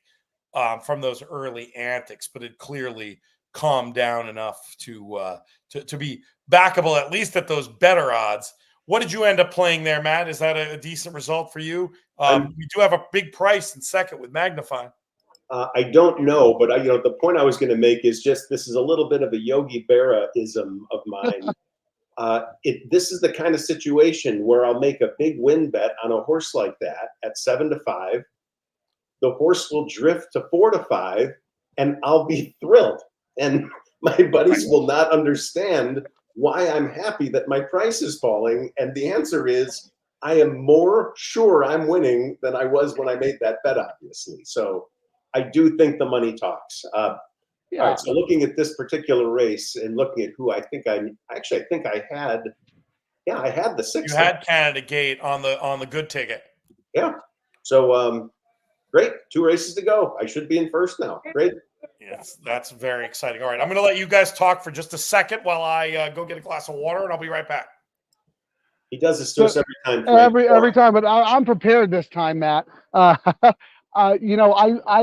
from those early antics, but it clearly calmed down enough to be backable, at least at those better odds. What did you end up playing there, Matt? Is that a decent result for you? We do have a big price in second with Magnify. I don't know, but the point I was going to make is just this is a little bit of a Yogi Berra-ism of mine. This is the kind of situation where I'll make a big win bet on a horse like that at 7-5. The horse will drift to 4-5, and I'll be thrilled. And my buddies will not understand why I'm happy that my price is falling. And the answer is I am more sure I'm winning than I was when I made that bet, obviously. So I do think the money talks. All right, so looking at this particular race and looking at who I think I had the 6th. You had Canada Gate on the good ticket. Yeah. So great. 2 races to go. I should be in first now. Great. Yes, that's very exciting. All right, I'm going to let you guys talk for just a second while I go get a glass of water, and I'll be right back. He does this to us every time. Every time, but I'm prepared this time, Matt. I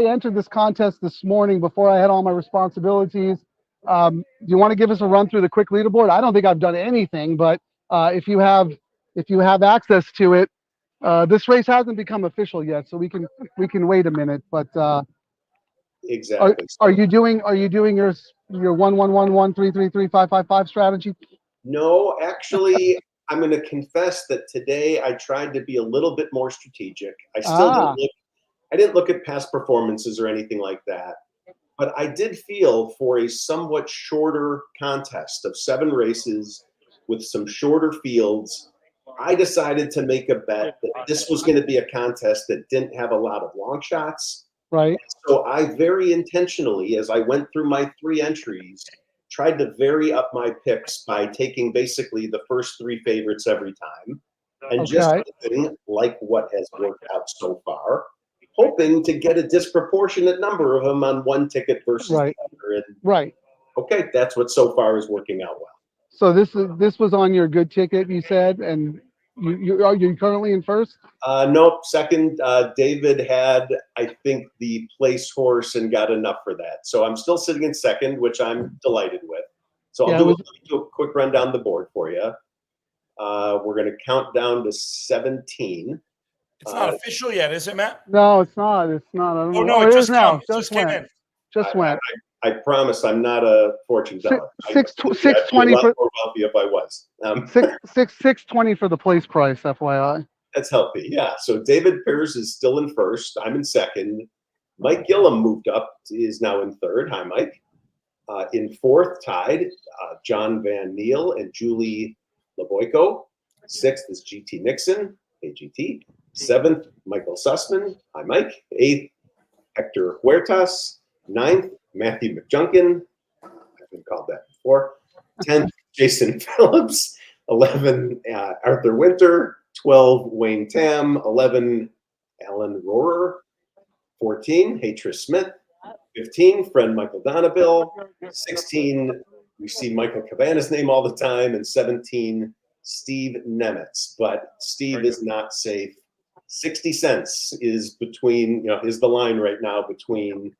entered this contest this morning before I had all my responsibilities. Do you want to give us a run through the quick leaderboard? I don't think I've done anything, but if you have access to it, this race hasn't become official yet, so we can wait a minute. But exactly. Are you doing your 1-1-1-1-3-3-3-5-5-5 strategy? No, actually, I'm going to confess that today I tried to be a little bit more strategic. I didn't look at past performances or anything like that, but I did feel for a somewhat shorter contest of 7 races with some shorter fields, I decided to make a bet that this was going to be a contest that didn't have a lot of long shots. Right. So I very intentionally, as I went through my 3 entries, tried to vary up my picks by taking basically the first 3 favorites every time. And just something like what has worked out so far, hoping to get a disproportionate number of them on one ticket versus the other. And okay, that's what so far is working out well. So this was on your good ticket, you said, and are you currently in first? Nope, second. David had, I think, the place horse and got enough for that. So I'm still sitting in second, which I'm delighted with. So I'll do a quick run down the board for you. We're going to count down to 17. It's not official yet, is it, Matt? No, it's not. It's not. I don't know. No, it just now. Just went. Just went. I promise I'm not a fortune teller. 620 for more wealthy if I was. 620 for the place price, FYI. That's healthy, yeah. So David Pierce is still in first. I'm in second. Mike Gillum moved up, is now in third. Hi, Mike. In fourth, tied, John Van Neal and Julie Laboyko. Sixth is GT Nixon. Hey, GT. Seventh, Michael Sussman. Hi, Mike. Eighth, Hector Huertas. Ninth, Matthew McJunkin. I've been called that before. 10th, Jason Phillips. 11, Arthur Winter. 12, Wayne Tam. 11, Alan Rohrer. 14, Hatris Smith. 15, friend Michael Donabill. 16, we see Michael Cabana's name all the time. And 17, Steve Nemitz. But Steve is not safe. 60 cents is between, is the line right now between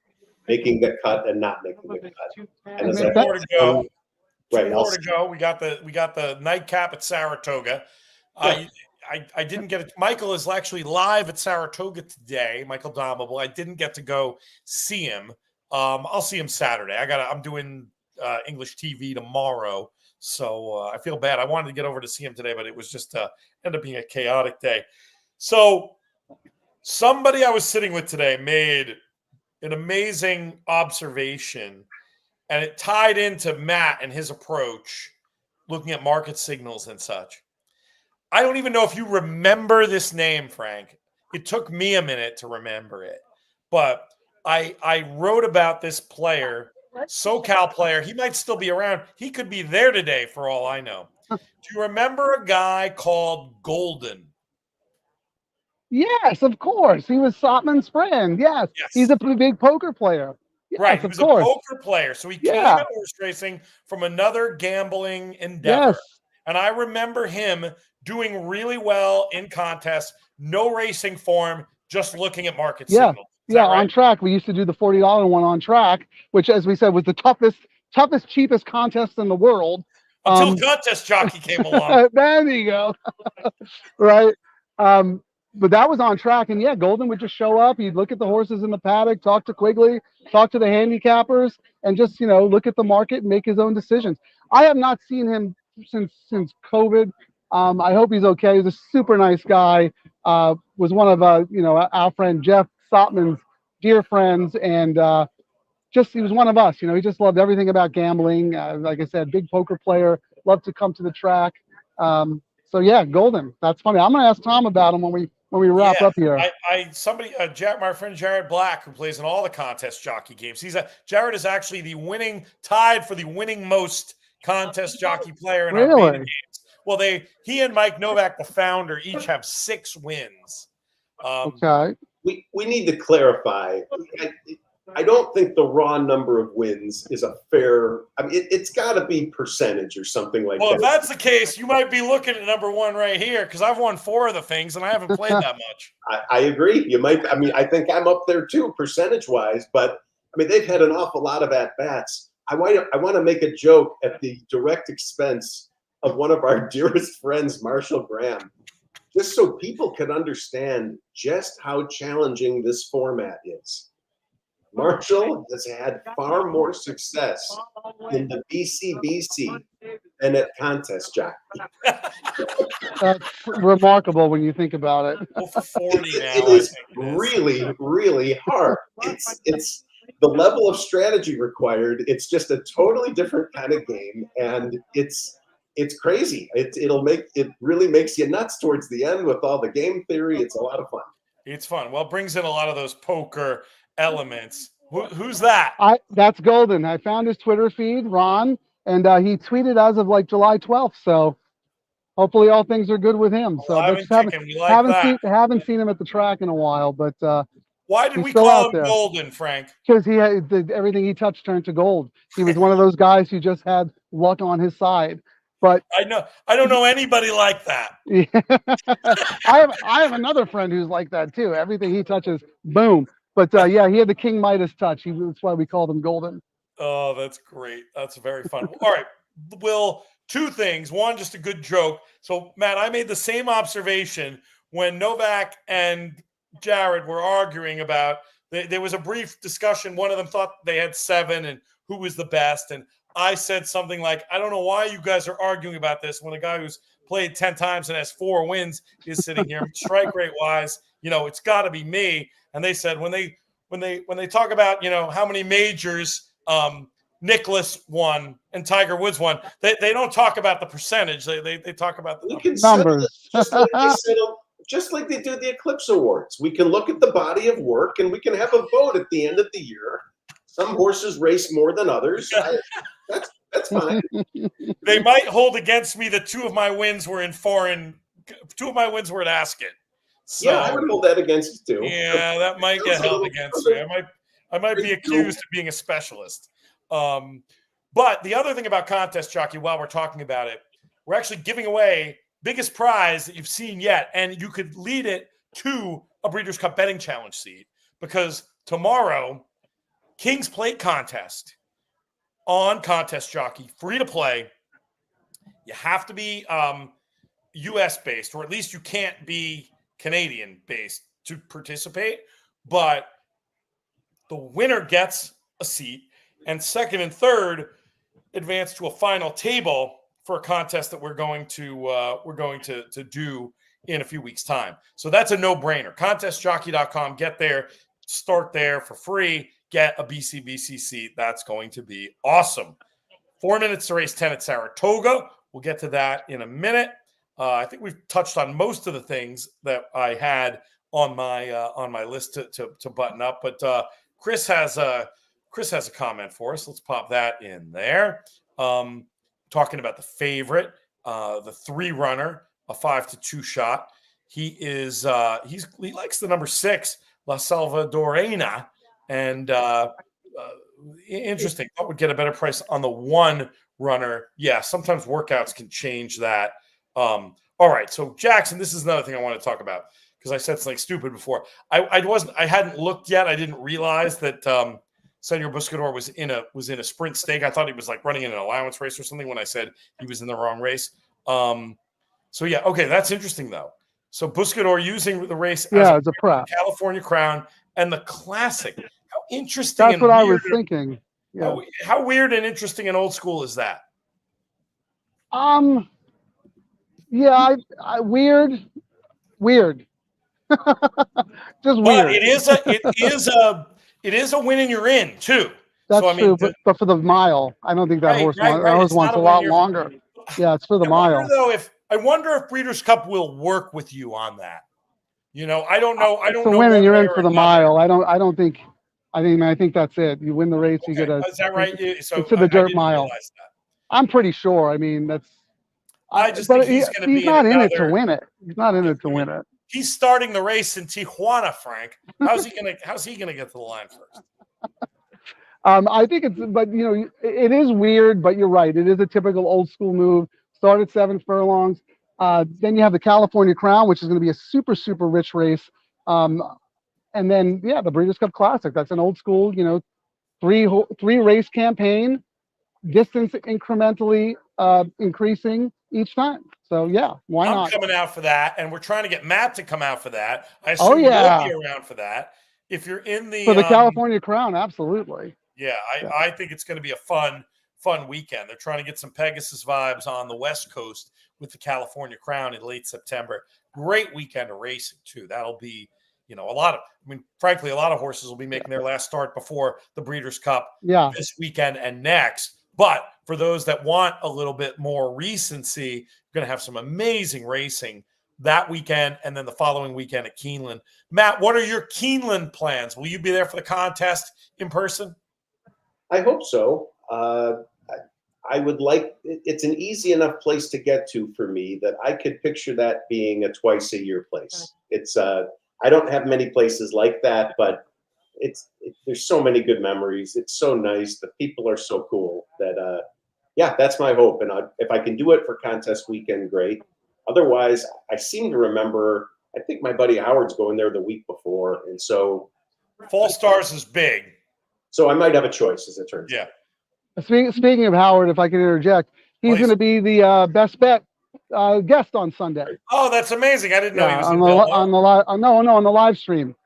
making the cut and not making the cut. And as more to go. More to go. We got the nightcap at Saratoga. I didn't get it. Michael is actually live at Saratoga today. Michael Domable. I didn't get to go see him. I'll see him Saturday. I'm doing English TV tomorrow, so I feel bad. I wanted to get over to see him today, but it was just ended up being a chaotic day. So somebody I was sitting with today made an amazing observation, and it tied into Matt and his approach, looking at market signals and such. I don't even know if you remember this name, Frank. It took me a minute to remember it, but I wrote about this player, SoCal player. He might still be around. He could be there today for all I know. Do you remember a guy called Golden? Yes, of course. He was Sotman's friend. Yes. He's a big poker player. Yes, right. He was a poker player. So he came at horse racing from another gambling endeavor. Yes. And I remember him doing really well in contests, no racing form, just looking at market signals. Yeah, right? On track. We used to do the $40 one on track, which, as we said, was the toughest, cheapest contest in the world. Until Contest Jockey came along. There you go. Right. But that was on track. And yeah, Golden would just show up. He'd look at the horses in the paddock, talk to Quigley, talk to the handicappers, and just, look at the market and make his own decisions. I have not seen him since COVID. I hope he's okay. He's a super nice guy. Was one of our friend Jeff Sotman's dear friends, and he was one of us. He just loved everything about gambling. Like I said, big poker player, loved to come to the track. So yeah, Golden. That's funny. I'm gonna ask Tom about him when we wrap up here. My friend Jared Black, who plays in all the contest jockey games. Jared is actually tied for the winning most contest jockey player in our beta games. Well, he and Mike Novak, the founder, each have 6 wins. Okay. We need to clarify. I don't think the raw number of wins is a fair. I mean, it's got to be percentage or something like that. Well, if that's the case, you might be looking at number 1 right here, because I've won 4 of the things and I haven't played that much. I agree. You might. I mean, I think I'm up there too, percentage-wise. But I mean, they've had an awful lot of at-bats. I want to make a joke at the direct expense of one of our dearest friends, Marshall Graham, just so people can understand just how challenging this format is. Marshall has had far more success in the BCBC than at Contest Jockey. That's remarkable when you think about it. Well, for 40 now, it is really, really hard. It's the level of strategy required. It's just a totally different kind of game, and it's crazy. It really makes you nuts towards the end with all the game theory. It's a lot of fun. It's fun. Well, it brings in a lot of those poker elements. Who's that? That's Golden. I found his Twitter feed, Ron, and he tweeted as of like July 12th. So hopefully all things are good with him. So haven't seen him at the track in a while, but why did we call him Golden, Frank? Because he had everything he touched turned to gold. He was one of those guys who just had luck on his side. But I don't know anybody like that. Yeah. I have another friend who's like that too. Everything he touches, boom. But yeah, he had the King Midas touch. That's why we called him Golden. Oh, that's great. That's very fun. All right, Will, 2 things. One, just a good joke. So, Matt, I made the same observation when Novak and Jared were arguing about. There was a brief discussion. One of them thought they had 7 and who was the best, and I said something like, I don't know why you guys are arguing about this when a guy who's played 10 times and has 4 wins is sitting here. Strike rate wise, it's got to be me. And they said when they talk about how many majors Nicklaus won and Tiger Woods won, they don't talk about the percentage. They talk about the numbers. Just like they do the Eclipse Awards. We can look at the body of work and we can have a vote at the end of the year. Some horses race more than others. That's fine. They might hold against me that 2 of my wins were in foreign. 2 of my wins were at Ascot. So, yeah, I would hold that against you too. Yeah, that might get held against me. I might be accused of being a specialist. But the other thing about Contest Jockey, while we're talking about it, we're actually giving away biggest prize that you've seen yet, and you could lead it to a Breeders' Cup betting challenge seat, because tomorrow, King's Plate contest on Contest Jockey, free to play. You have to be U.S. based, or at least you can't be Canadian based to participate. But the winner gets a seat, and second and third advance to a final table for a contest that we're going to do in a few weeks' time. So that's a no-brainer. ContestJockey.com. Get there, start there for free. Get a BCBC seat. That's going to be awesome. 4 minutes to race 10 at Saratoga. We'll get to that in a minute. I think we've touched on most of the things that I had on my list to button up. But Chris has a comment for us. Let's pop that in there. Talking about the favorite, the 3-runner, a 5-2 shot. He likes the number 6, La Salvadorena. And interesting. I would get a better price on the 1 runner. Yeah, sometimes workouts can change that. All right. So, Jackson, this is another thing I want to talk about. because I said something stupid before. I hadn't looked yet. I didn't realize that Senor Buscador was in a sprint stake. I thought he was like running in an allowance race or something when I said he was in the wrong race. So yeah, okay, that's interesting though. So Buscador using the race as a prep, California Crown and the Classic. How interesting! That's what I was thinking. Yeah. How weird and interesting and old school is that? Yeah, weird. Just weird. But it is a Win-and-You're-In too. That's so, I mean, true, but for the mile, I don't think that horse wants a lot longer. Yeah, it's for the mile. I wonder if Breeders' Cup will work with you on that. You know, I don't know. It's a Win-and-You're-In for the mile. I think that's it. You win the race, you get a. Is that right? So it's to the dirt mile. I'm pretty sure. I mean, that's. I just think he's going to be. He's not in it to win it. He's not in it to win it. He's starting the race in Tijuana, Frank. How's he gonna get to the line first? I think it is weird, but you're right. It is a typical old school move. Start at 7 furlongs. Then you have the California Crown, which is going to be a super, super rich race. And then, the Breeders' Cup Classic. That's an old school, three race campaign, distance incrementally increasing each time. So, why not? I'm coming out for that, and we're trying to get Matt to come out for that. I assume you'll be around for that. If you're in for the California Crown, absolutely. Yeah, I think it's going to be a fun weekend. They're trying to get some Pegasus vibes on the West Coast with the California Crown in late September. Great weekend of racing too. That'll be, frankly, a lot of horses will be making their last start before the Breeders' Cup this weekend and next. But for those that want a little bit more recency, you're going to have some amazing racing that weekend and then the following weekend at Keeneland. Matt, what are your Keeneland plans? Will you be there for the contest in person? I hope so. I would like, it's an easy enough place to get to for me that I could picture that being a twice a year place. It's I don't have many places like that, but there's so many good memories. It's so nice. The people are so cool that, that's my hope. And if I can do it for contest weekend, great. Otherwise, I seem to remember, I think my buddy Howard's going there the week before. And so Fall Stars is big. So I might have a choice as it turns out. Speaking of Howard, if I can interject, he's going to be the best bet guest on Sunday. Oh, that's amazing! I didn't know he was on the live stream.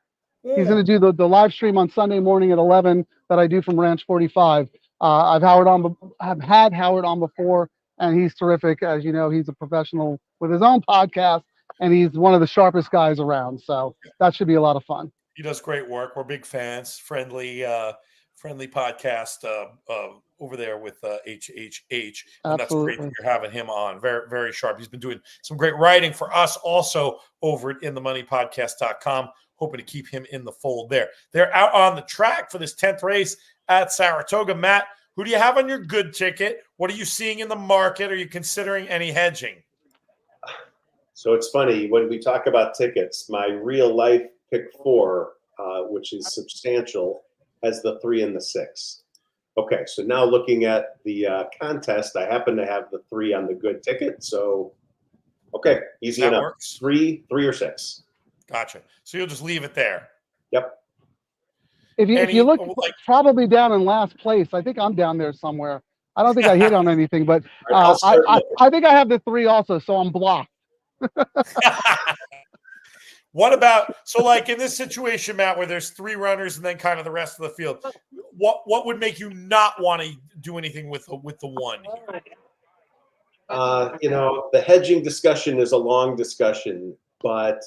Yeah. He's going to do the live stream on Sunday morning at 11 that I do from Ranch 45. I've had Howard on before, and he's terrific. As you know, he's a professional with his own podcast, and he's one of the sharpest guys around. So that should be a lot of fun. He does great work. We're big fans. Friendly podcast over there with HHH. And that's great that you're having him on. Very, very sharp. He's been doing some great writing for us also over at inthemoneypodcast.com. Hoping to keep him in the fold there. They're out on the track for this 10th race at Saratoga. Matt, who do you have on your good ticket? What are you seeing in the market? Are you considering any hedging? So it's funny, when we talk about tickets, my real life pick 4, which is substantial, has the 3 and the 6. Okay, so now looking at the contest, I happen to have the 3 on the good ticket. So, okay, easy enough. Works. 3 or 6. Gotcha. So you'll just leave it there. Yep. If you look, probably down in last place. I think I'm down there somewhere. I don't think I hit on anything, but I think I have the 3 also, so I'm blocked. What about, so like in this situation, Matt, where there's 3 runners and then kind of the rest of the field, what would make you not want to do anything with the 1 here? The hedging discussion is a long discussion, but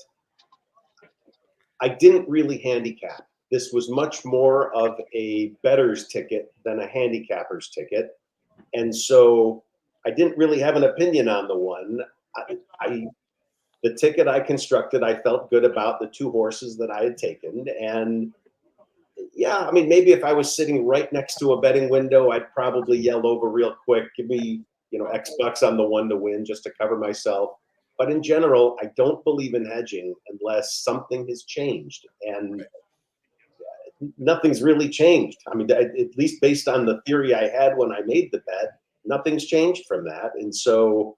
I didn't really handicap. This was much more of a bettor's ticket than a handicapper's ticket. And so I didn't really have an opinion on the 1. The ticket I constructed, I felt good about the 2 horses that I had taken. And maybe if I was sitting right next to a betting window, I'd probably yell over real quick, give me, X bucks on the 1 to win just to cover myself. But in general, I don't believe in hedging unless something has changed. And nothing's really changed. I mean, at least based on the theory I had when I made the bet, nothing's changed from that. And so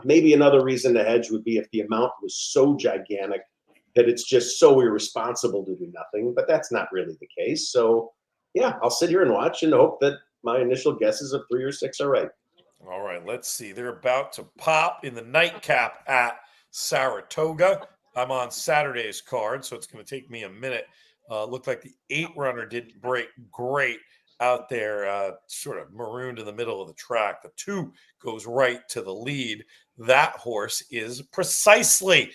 maybe another reason to hedge would be if the amount was so gigantic that it's just so irresponsible to do nothing, but that's not really the case. So yeah, I'll sit here and watch and hope that my initial guesses of 3 or 6 are right. All right, let's see. They're about to pop in the nightcap at Saratoga. I'm on Saturday's card, so it's going to take me a minute. Looked like the 8 runner didn't break great out there, sort of marooned in the middle of the track. The 2 goes right to the lead. That horse is Precisely.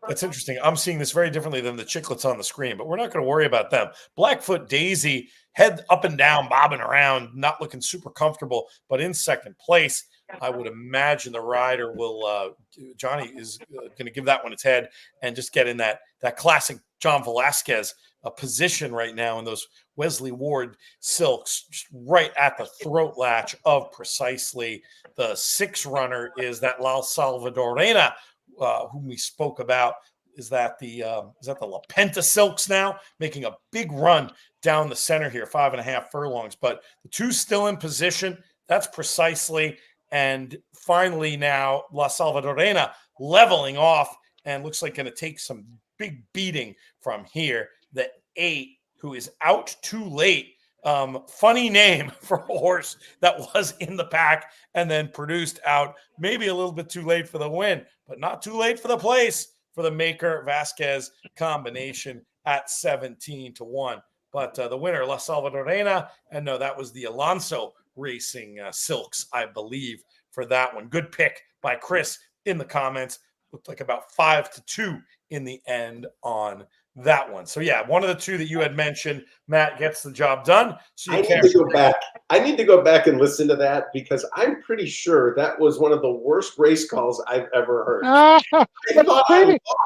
That's interesting. I'm seeing this very differently than the chicklets on the screen, but we're not going to worry about them. Blackfoot Daisy, head up and down, bobbing around, not looking super comfortable, but in second place. I would imagine the rider will, Johnny is going to give that one its head and just get in that classic John Velasquez position right now in those Wesley Ward silks, just right at the throat latch of Precisely. The 6 runner is that La Salvadorena, whom we spoke about. Is that the La Penta silks now, making a big run down the center here, 5.5 furlongs, but the 2 still in position. That's Precisely. And finally now La Salvadorena leveling off and looks like going to take some big beating from here. The 8, who is out too late. Funny name for a horse that was in the pack and then produced out, maybe a little bit too late for the win, but not too late for the place for the Maker Vasquez combination at 17-1. But the winner, La Salvadorena, and no, that was the Alonso Racing silks, I believe, for that one. Good pick by Chris in the comments. Looked like about 5-2 in the end on that one. So yeah, one of the 2 that you had mentioned, Matt, gets the job done. So I need to go back and listen to that, because I'm pretty sure that was one of the worst race calls I've ever heard. It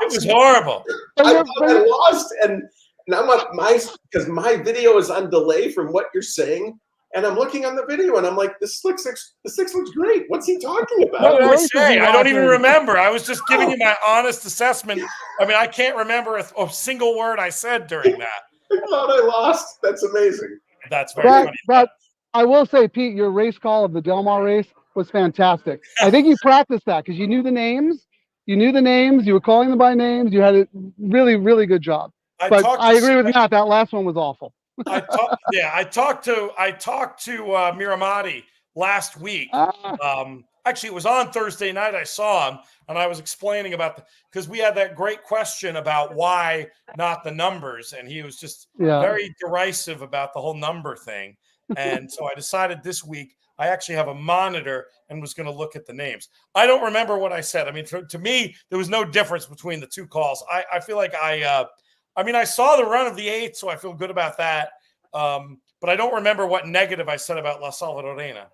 was horrible. I thought I lost, and now because my video is on delay from what you're saying. And I'm looking on the video, and I'm like, the 6 looks great. What's he talking about? What did I say? I don't even remember. I was just giving you my honest assessment. I mean, I can't remember a single word I said during that. I thought I lost. That's amazing. That's very funny. But I will say, Pete, your race call of the Del Mar race was fantastic. I think you practiced that because you knew the names. You were calling them by names. You had a really, really good job. But I agree with Matt. That last one was awful. I talked to Miramati last week. Actually, it was on Thursday night. I saw him, and I was explaining about because we had that great question about why not the numbers, and he was just very derisive about the whole number thing. And so I decided this week I actually have a monitor and was going to look at the names. I don't remember what I said. I mean, to me, there was no difference between the 2 calls. I feel like I saw the run of the 8, so I feel good about that. But I don't remember what negative I said about La Salvadorena.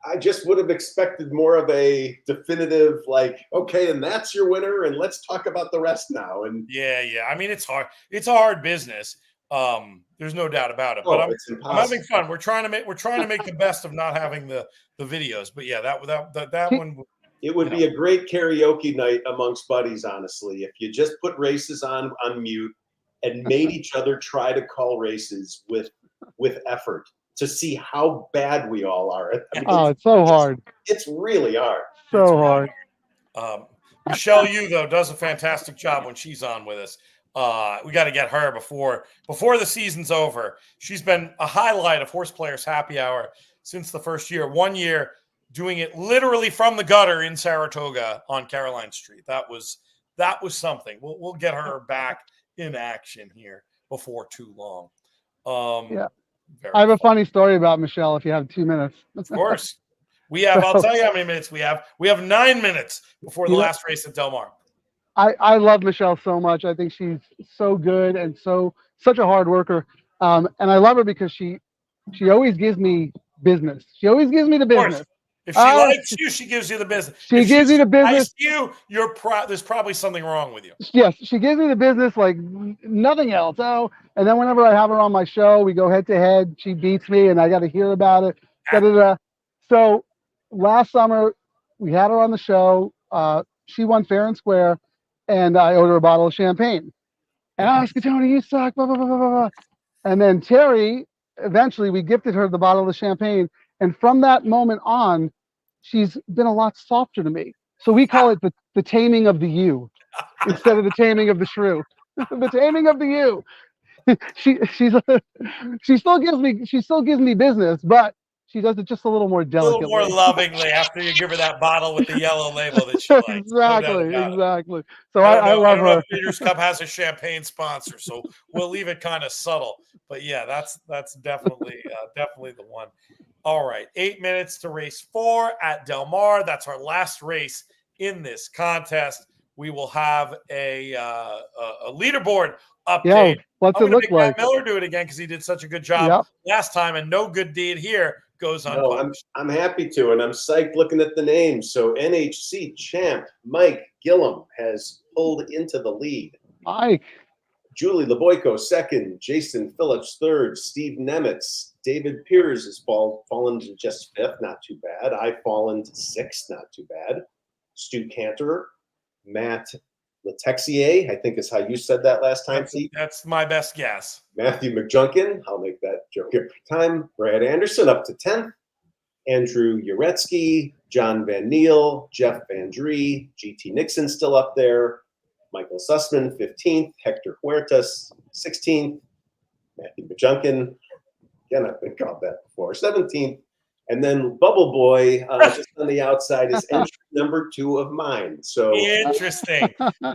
I just would have expected more of a definitive, like, okay, and that's your winner, and let's talk about the rest now. And yeah. I mean, it's hard. It's a hard business. There's no doubt about it. But I'm having fun. We're trying to make the best of not having the videos. But yeah, that one. It would be a great karaoke night amongst buddies, honestly, if you just put races on mute and made each other try to call races with effort to see how bad we all are. I mean, it's so hard. It's really hard. So hard. Michelle Yu, though, does a fantastic job when she's on with us. We got to get her before the season's over. She's been a highlight of HorsePlayers Happy Hour since the first year. 1 year doing it literally from the gutter in Saratoga on Caroline Street. That was something. We'll get her back in action here before too long. I have a funny story about Michelle if you have 2 minutes. Of course. I'll tell you how many minutes we have. We have 9 minutes before the last race at Del Mar. I love Michelle so much. I think she's so good and such a hard worker. And I love her because she always gives me business. She always gives me the business. If she likes you, she gives you the business. She gives you the business. There's probably something wrong with you. Yes, she gives me the business like nothing else. And then whenever I have her on my show, we go head to head. She beats me, and I got to hear about it. So last summer, we had her on the show. She won fair and square, and I owed her a bottle of champagne. And Scatoni, you suck, blah, blah, blah, blah, blah. And then Terry, eventually we gifted her the bottle of champagne. And from that moment on, she's been a lot softer to me. So we call it the taming of the ewe instead of the taming of the shrew. The taming of the ewe. she still gives me business, but she does it just a little more delicately. A little more lovingly after you give her that bottle with the yellow label that she likes. Exactly. So I love her. If Breeders' Cup has a champagne sponsor, so we'll leave it kind of subtle. But yeah, that's definitely the one. All right, 8 minutes to race 4 at Del Mar. That's our last race in this contest. We will have a leaderboard update. Yeah, what's it look like? Matt Miller do it again because he did such a good job last time, and no good deed here goes unpunished. No, I'm happy to, and I'm psyched looking at the names. So NHC champ Mike Gillum has pulled into the lead. Mike. Julie Leboyko second, Jason Phillips third, Steve Nemitz, David Piers has fallen to just fifth, not too bad. I've fallen to sixth, not too bad. Stu Cantor, Matt Letexier, I think is how you said that last time. That's my best guess. Matthew McJunkin, I'll make that joke every time. Brad Anderson up to 10th. Andrew Uretsky, John Van Neal, Jeff Van Dree, GT Nixon still up there. Michael Sussman, 15th. Hector Huertas, 16th. Matthew McJunkin, again, I've been called that before, 17th. And then Bubble Boy, just on the outside, is entry number 2 of mine. So interesting,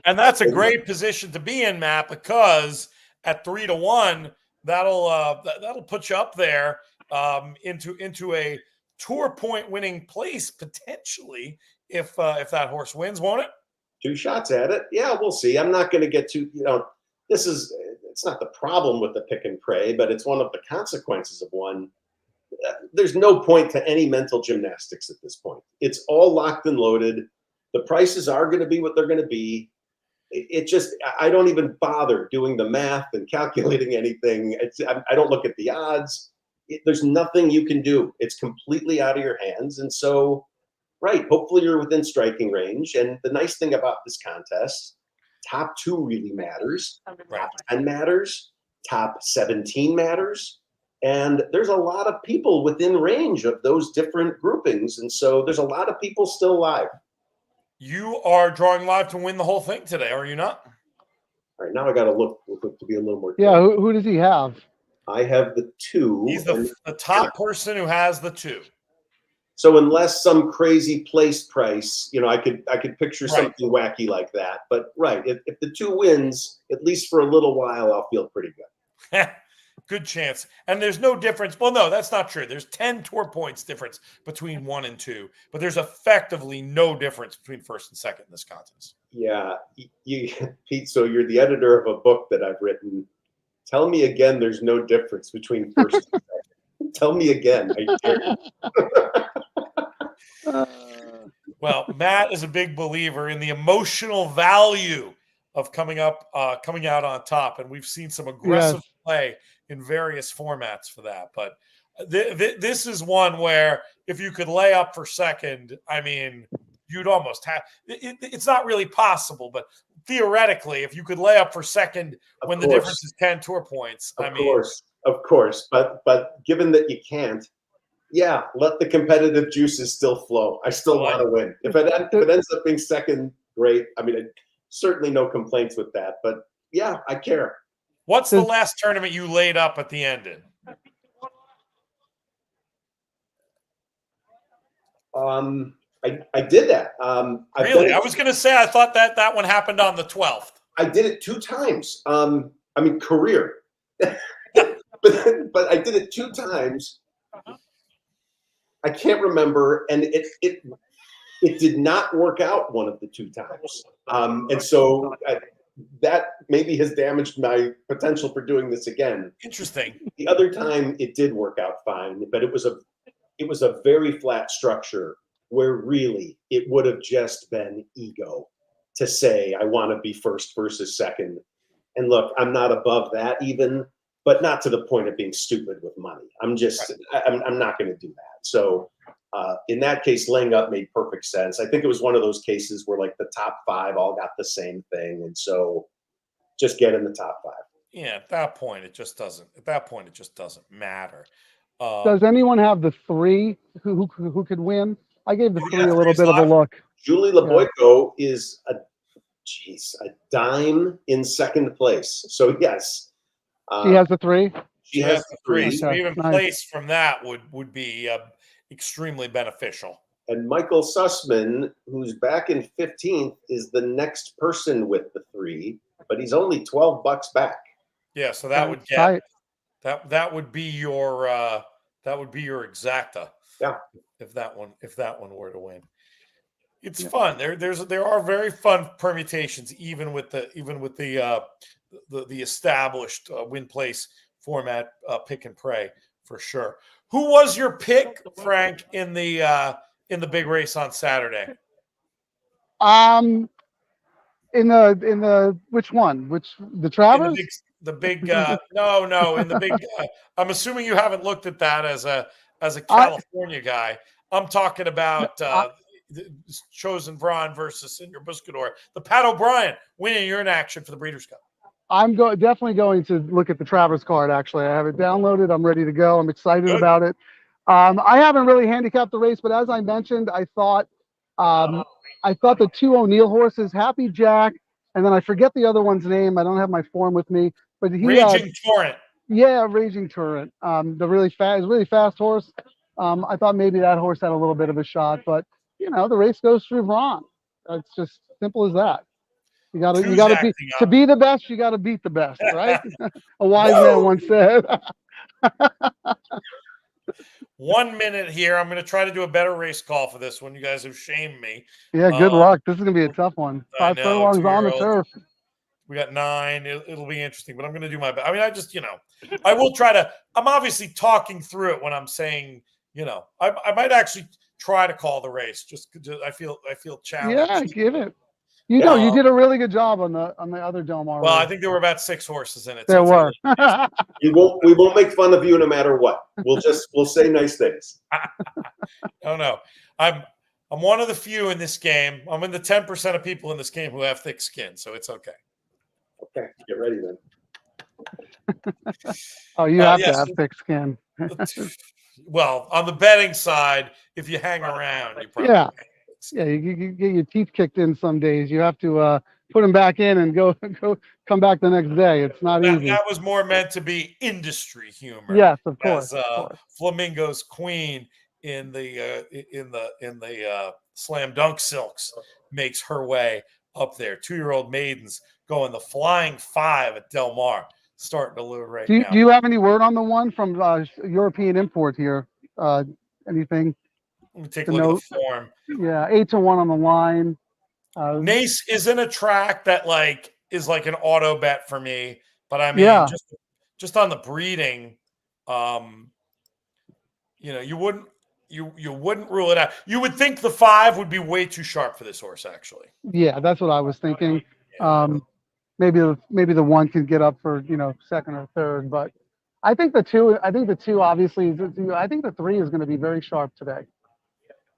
and that's a great position to be in, Matt, because at 3-1, that'll put you up there into a tour point winning place potentially if that horse wins, won't it? 2 shots at it. Yeah, we'll see. I'm not going to get too. It's not the problem with the pick and pray, but it's one of the consequences of one. There's no point to any mental gymnastics at this point. It's all locked and loaded. The prices are going to be what they're going to be. I don't even bother doing the math and calculating anything. I don't look at the odds. There's nothing you can do. It's completely out of your hands. And so, right, hopefully you're within striking range. And the nice thing about this contest, top 2 really matters. Top 10 matters. Top 17 matters. And there's a lot of people within range of those different groupings. And so there's a lot of people still live. You are drawing live to win the whole thing today, are you not? All right, now I got to look to be a little more. Yeah, who does he have? I have the 2. He's the top person who has the 2. So unless some crazy place price, I could picture something wacky like that. But if the 2 wins, at least for a little while, I'll feel pretty good. Good chance. And there's no difference. Well, no, that's not true. There's 10 tour points difference between 1 and 2, but there's effectively no difference between first and second in this contest. Yeah, Pete. So you're the editor of a book that I've written. Tell me again. There's no difference between first and second. Tell me again. Well, Matt is a big believer in the emotional value of coming out on top, and we've seen some aggressive play in various formats for that. But this is one where if you could lay up for second, I mean, you'd almost have it's not really possible, but theoretically, if you could lay up for second when the difference is 10 tour points, of course. But given that you can't, let the competitive juices still flow. I still want to win. If it ends up being second, great. I mean, certainly no complaints with that. But I care. What's the last tournament you laid up at the end in? I did that. Really? I was going to say I thought that one happened on the 12th. I did it 2 times. Career. but I did it 2 times. I can't remember, and it did not work out one of the 2 times. And so that maybe has damaged my potential for doing this again. Interesting. The other time it did work out fine, but it was a very flat structure where really it would have just been ego to say I want to be first versus second. And look, I'm not above that even, but not to the point of being stupid with money. I'm not going to do that. So in that case, laying up made perfect sense. I think it was one of those cases where like the top 5 all got the same thing. And so just get in the top 5. Yeah, at that point, it just doesn't matter. Does anyone have the 3 who could win? I gave the 3 a little bit of a look. Julie Laboyko is a dime in second place. So yes, she has the 3. She has the 3. So even place from that would be extremely beneficial. And Michael Sussman, who's back in 15th, is the next person with the 3, but he's only $12 back. Yeah, so that would get that would be your exacta. Yeah, if that one were to win. It's fun. There are very fun permutations, even with the established win place format, pick and pray for sure. Who was your pick, Frank, in the big race on Saturday? In the which one? The Travers? In the big I'm assuming you haven't looked at that as a California guy. I'm talking about Chosen Braun versus Senior Buscador, the Pat O'Brien Win-and-You're-In action for the Breeders' Cup. I'm definitely going to look at the Travers card. Actually, I have it downloaded. I'm ready to go. I'm excited about it. I haven't really handicapped the race, but as I mentioned, I thought the 2 O'Neill horses, Happy Jack, and then I forget the other one's name. I don't have my form with me, but Raging Torrent. Yeah, Raging Torrent. The really fast horse. I thought maybe that horse had a little bit of a shot, but the race goes through Vron. It's just simple as that. You got to be the best. You got to beat the best, right? A wise man once said. 1 minute here. I'm going to try to do a better race call for this one. You guys have shamed me. Yeah, good luck. This is going to be a tough one. 5 furlongs on the turf. We got 9. It'll be interesting, but I'm going to do my best. I mean, I will try to. I'm obviously talking through it when I'm saying, I might actually try to call the race. Just I feel challenged. Yeah, give it. You did a really good job on the other Del Mar. Well, I think there were about 6 horses in it. There were. We won't make fun of you no matter what. We'll say nice things. Oh no, I'm one of the few in this game. I'm in the 10% of people in this game who have thick skin, so it's okay. Okay, get ready then. Oh, you have to have thick skin. Well, on the betting side, if you hang around, you probably you get your teeth kicked in some days. You have to put them back in and come back the next day. It's not easy. That was more meant to be industry humor. Yes, of course. Flamingo's queen in the slam dunk silks makes her way up there. 2-year-old maidens going the flying 5 at Del Mar, starting to lure right now. Do you have any word on the one from European import here? Anything? Let me take a look at the form. Yeah, 8-1 on the line. Nace isn't a track that is like an auto bet for me, but I mean, just on the breeding, you wouldn't rule it out. You would think the 5 would be way too sharp for this horse, actually. Yeah, that's what I was thinking. Maybe the 1 could get up for second or third, but I think the 2 obviously. I think the 3 is going to be very sharp today.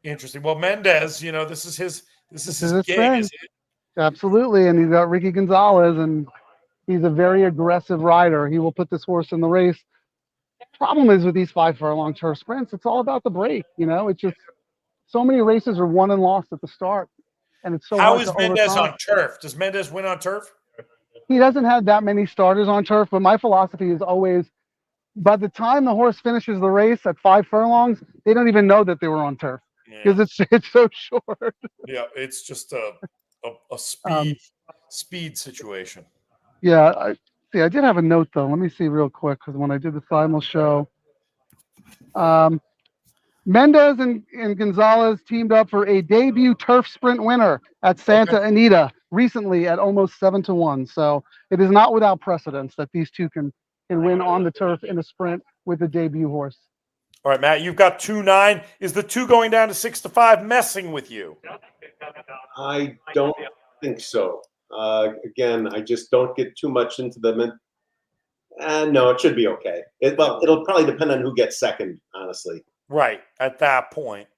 Interesting. Well, Mendez, this is his gig, is it? Absolutely, and he's got Ricky Gonzalez, and he's a very aggressive rider. He will put this horse in the race. Problem is with these 5 furlong turf sprints, it's all about the break. It's just so many races are won and lost at the start, and it's so. How is Mendez on turf? Does Mendez win on turf? He doesn't have that many starters on turf, but my philosophy is always, by the time the horse finishes the race at 5 furlongs, they don't even know that they were on turf. Because it's so short. Yeah, it's just a speed situation. Yeah, I did have a note though. Let me see real quick, because when I did the final show, Mendez and Gonzalez teamed up for a debut turf sprint winner at Santa Anita recently at almost 7-1. So it is not without precedence that these two can win on the turf in a sprint with a debut horse. All right, Matt, you've got 2-9. Is the 2 going down to 6-5 messing with you? I don't think so. Again, I just don't get too much into them. No, it should be okay. It'll probably depend on who gets second, honestly. Right, at that point.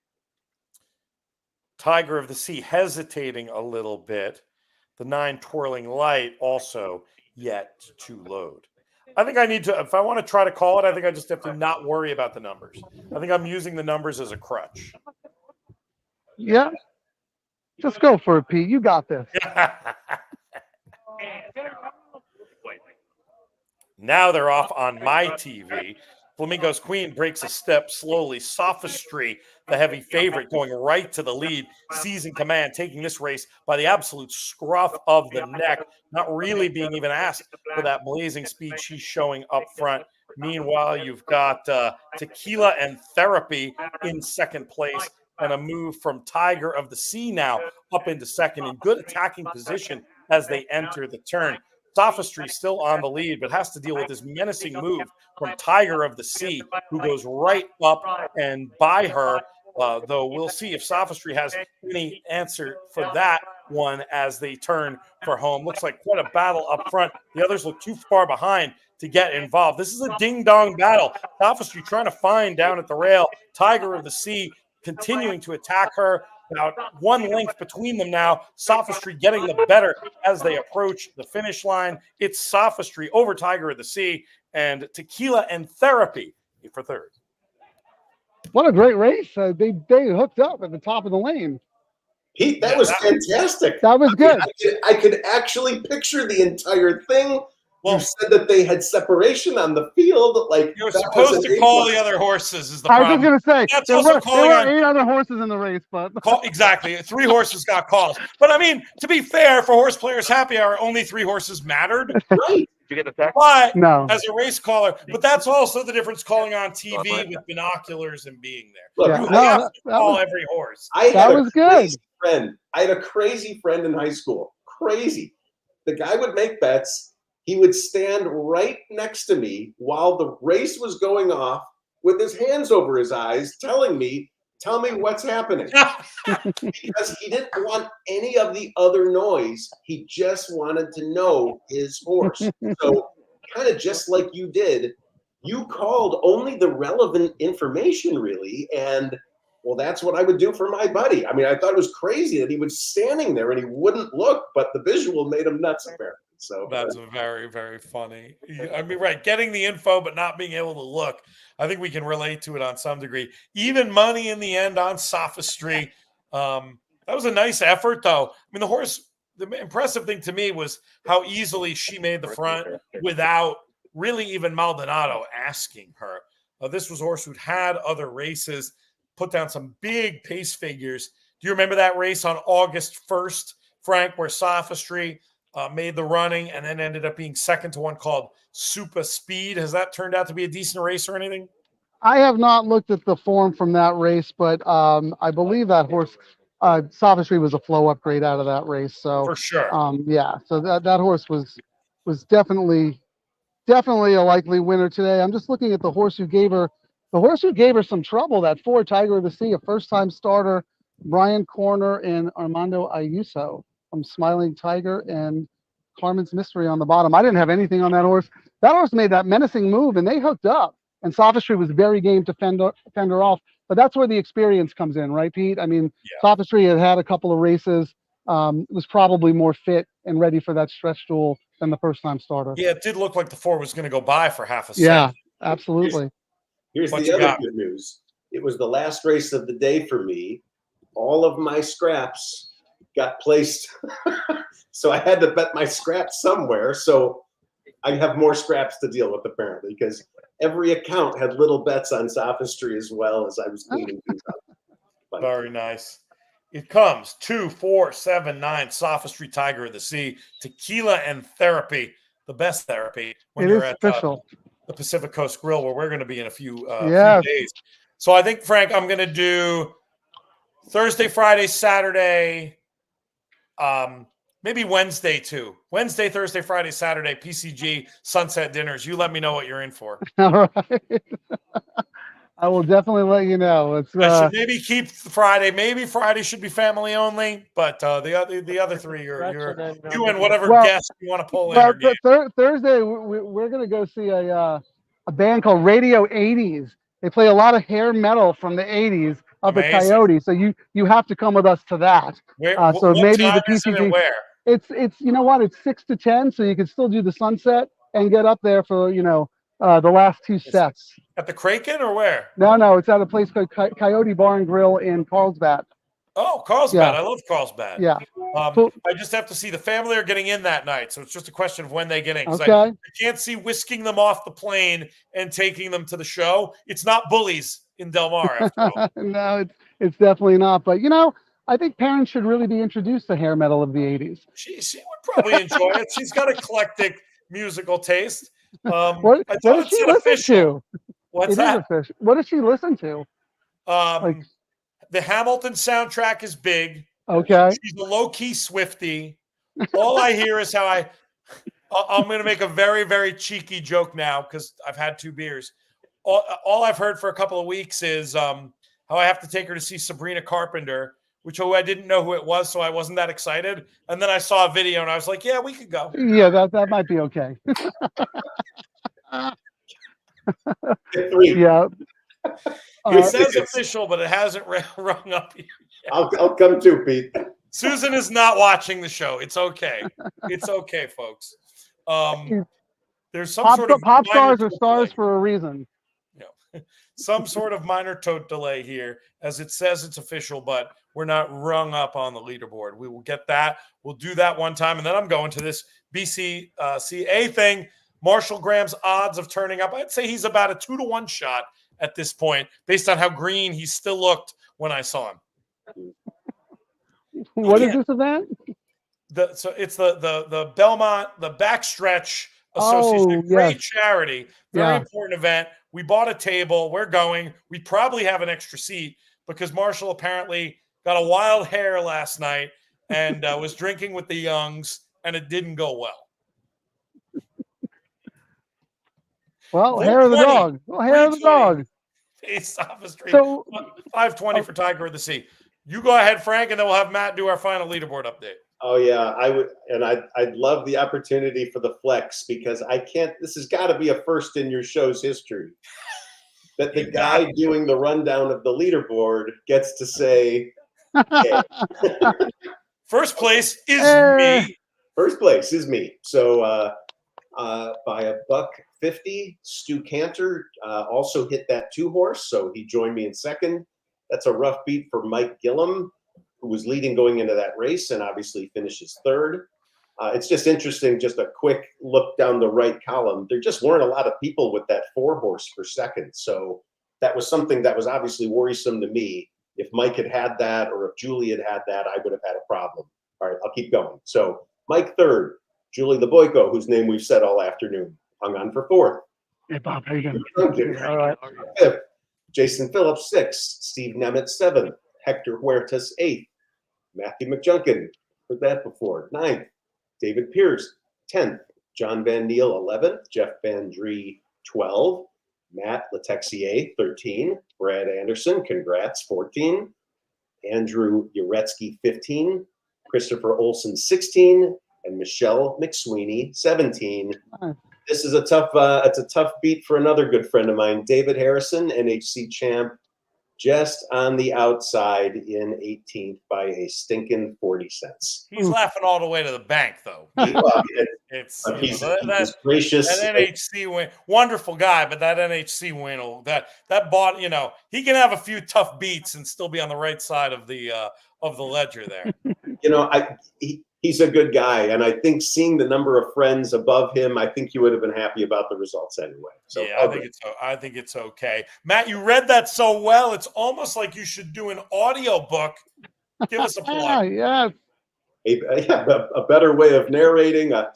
Tiger of the Sea hesitating a little bit. The 9 Twirling Light also yet to load. I think I need to, if I want to try to call it, I think I just have to not worry about the numbers. I think I'm using the numbers as a crutch. Yeah. Just go for it, Pete. You got this. Now they're off on my TV. Flamingo's Queen breaks a step slowly. Sophistry, the heavy favorite, going right to the lead. Season Command taking this race by the absolute scruff of the neck, not really being even asked for that blazing speed she's showing up front. Meanwhile, you've got Tequila and Therapy in second place, and a move from Tiger of the Sea now up into second in good attacking position as they enter the turn. Sophistry still on the lead, but has to deal with this menacing move from Tiger of the Sea, who goes right up and by her, though we'll see if Sophistry has any answer for that one as they turn for home. Looks like quite a battle up front. The others look too far behind to get involved. This is a ding-dong battle. Sophistry trying to find down at the rail. Tiger of the Sea continuing to attack her. About one length between them now. Sophistry getting the better as they approach the finish line. It's Sophistry over Tiger of the Sea and Tequila and Therapy for third. What a great race. They hooked up at the top of the lane. Pete, that was fantastic. That was good. I could actually picture the entire thing. Well, you said that they had separation on the field. Like you're supposed to call the other horses is the problem. I was just going to say, That's there were 8 other horses in the race. But exactly. 3 horses got calls. But, I mean, to be fair, for Horse Players Happy Hour, only 3 horses mattered. Right. You get the text? But no. As a race caller, but that's also the difference calling on TV with binoculars and being there. Look, you have to call every horse. That was good. I had a crazy friend in high school. Crazy. The guy would make bets. He would stand right next to me while the race was going off with his hands over his eyes, telling me, tell me what's happening. Because he didn't want any of the other noise. He just wanted to know his horse. So kind of just like you did, you called only the relevant information, really. And, well, that's what I would do for my buddy. I mean, I thought it was crazy that he was standing there and he wouldn't look, but the visual made him nuts, apparently. So that's very, very funny. I mean, right, getting the info but not being able to look. I think we can relate to it on some degree. Even money in the end on Sophistry. That was a nice effort, though. I mean, the horse. The impressive thing to me was how easily she made the front without really even Maldonado asking her. This was a horse who'd had other races, put down some big pace figures. Do you remember that race on August 1st, Frank, where Sophistry made the running and then ended up being second to one called Super Speed? Has that turned out to be a decent race or anything? I have not looked at the form from that race, but I believe that horse, Sophistry, was a flow upgrade out of that race. So for sure, yeah. So that horse was definitely a likely winner today. I'm just looking at the horse who gave her some trouble. That 4 Tiger of the Sea, a first-time starter, Brian Corner and Armando Ayuso from Smiling Tiger and Carmen's Mystery on the bottom. I didn't have anything on that horse. That horse made that menacing move, and they hooked up. And Sophistry was very game to fend her off. But that's where the experience comes in, right, Pete? I mean, Sophistry had a couple of races, was probably more fit and ready for that stretch duel than the first-time starter. Yeah, it did look like the 4 was going to go by for half a second. Yeah, absolutely. Here's the other good news. It was the last race of the day for me. All of my scraps got placed. So I had to bet my scraps somewhere. So I have more scraps to deal with, apparently, because every account had little bets on Sophistry as well as I was cleaning things up. But very nice. It comes 2, 4, 7, 9, Sophistry, Tiger of the Sea, Tequila and Therapy, the best therapy when you're at the Pacific Coast Grill, where we're going to be in a few days. So I think, Frank, I'm going to do Thursday, Friday, Saturday, maybe Wednesday too. Wednesday, Thursday, Friday, Saturday, PCG, sunset dinners. You let me know what you're in for. All right. I will definitely let you know. I should maybe keep Friday. Maybe Friday should be family only, but the other 3 you and whatever guest you want to pull in. Thursday, we're going to go see a band called Radio 80s. They play a lot of hair metal from the 80s up at Coyote. So you have to come with us to that. So maybe the PCG. Where? It's you know what? It's 6 to 10, so you can still do the sunset and get up there for the last 2 sets. At the Kraken or where? No, it's at a place called Coyote Bar and Grill in Carlsbad. Oh, Carlsbad. I love Carlsbad. Yeah. I just have to see the family are getting in that night. So it's just a question of when they get in. Okay. I can't see whisking them off the plane and taking them to the show. It's not Bullies in Del Mar, after all. No, it's definitely not. But, I think parents should really be introduced to hair metal of the 80s. She would probably enjoy it. She's got eclectic musical taste. What does she listen to? What's that? What does she listen to? The Hamilton soundtrack is big. Okay. She's a low-key Swiftie. All I hear is how I'm going to make a very, very cheeky joke now because I've had 2 beers. All I've heard for a couple of weeks is how I have to take her to see Sabrina Carpenter, which I didn't know who it was, so I wasn't that excited. And then I saw a video, and I was like, yeah, we could go. Yeah, that might be okay. Yeah. It says official, but it hasn't rung up yet. I'll come too, Pete. Susan is not watching the show. It's okay. It's okay, folks. There's some sort of pop stars are stars for a reason. Some sort of minor tote delay here, as it says it's official, but we're not rung up on the leaderboard. We will get that. We'll do that one time, and then I'm going to this BCCA thing. Marshall Graham's odds of turning up, I'd say he's about a 2-to-1 shot at this point, based on how green he still looked when I saw him. What is this event? So it's the Belmont, the Backstretch Association, great charity, very important event. We bought a table. We're going. We probably have an extra seat because Marshall apparently got a wild hair last night and was drinking with the youngs, and it didn't go well. Well, hair of the dog. Well, hair of the dog. It's off the street. So, 520 for Tiger of the Sea. You go ahead, Frank, and then we'll have Matt do our final leaderboard update. Oh yeah, I would, and I'd love the opportunity for the flex because I can't. This has got to be a first in your show's history that the guy doing the rundown of the leaderboard gets to say, hey. First place is me. First place is me. So by $1.50, Stu Cantor also hit that 2-horse, so he joined me in second. That's a rough beat for Mike Gillum, who was leading going into that race and obviously finishes third. It's just interesting, just a quick look down the right column. There just weren't a lot of people with that 4-horse for second. So that was something that was obviously worrisome to me. If Mike had had that or if Julie had had that, I would have had a problem. All right, I'll keep going. So Mike third, Julie LeBoyko, whose name we've said all afternoon, hung on for fourth. Hey, Bob, how you doing? All right. Fifth, Jason Phillips sixth, Steve Nemeth seventh, Hector Huertas eighth, Matthew McJunkin, heard that before, ninth, David Pierce 10th, John Van Neal 11th, Jeff Van Dree 12, Matt Letexier 13, Brad Anderson, congrats 14, Andrew Uretsky 15, Christopher Olson 16, and Michelle McSweeney 17. This is it's a tough beat for another good friend of mine, David Harrison, NHC champ, just on the outside in 18th by a stinking 40 cents. He's laughing all the way to the bank, though. He's gracious. That NHC win, wonderful guy, but that NHC win, that bought, he can have a few tough beats and still be on the right side of the ledger there. He's a good guy, and I think seeing the number of friends above him, I think you would have been happy about the results anyway. So yeah, I think it's okay. Matt, you read that so well. It's almost like you should do an audio book. Give us a plug. Yes. A better way of narrating. A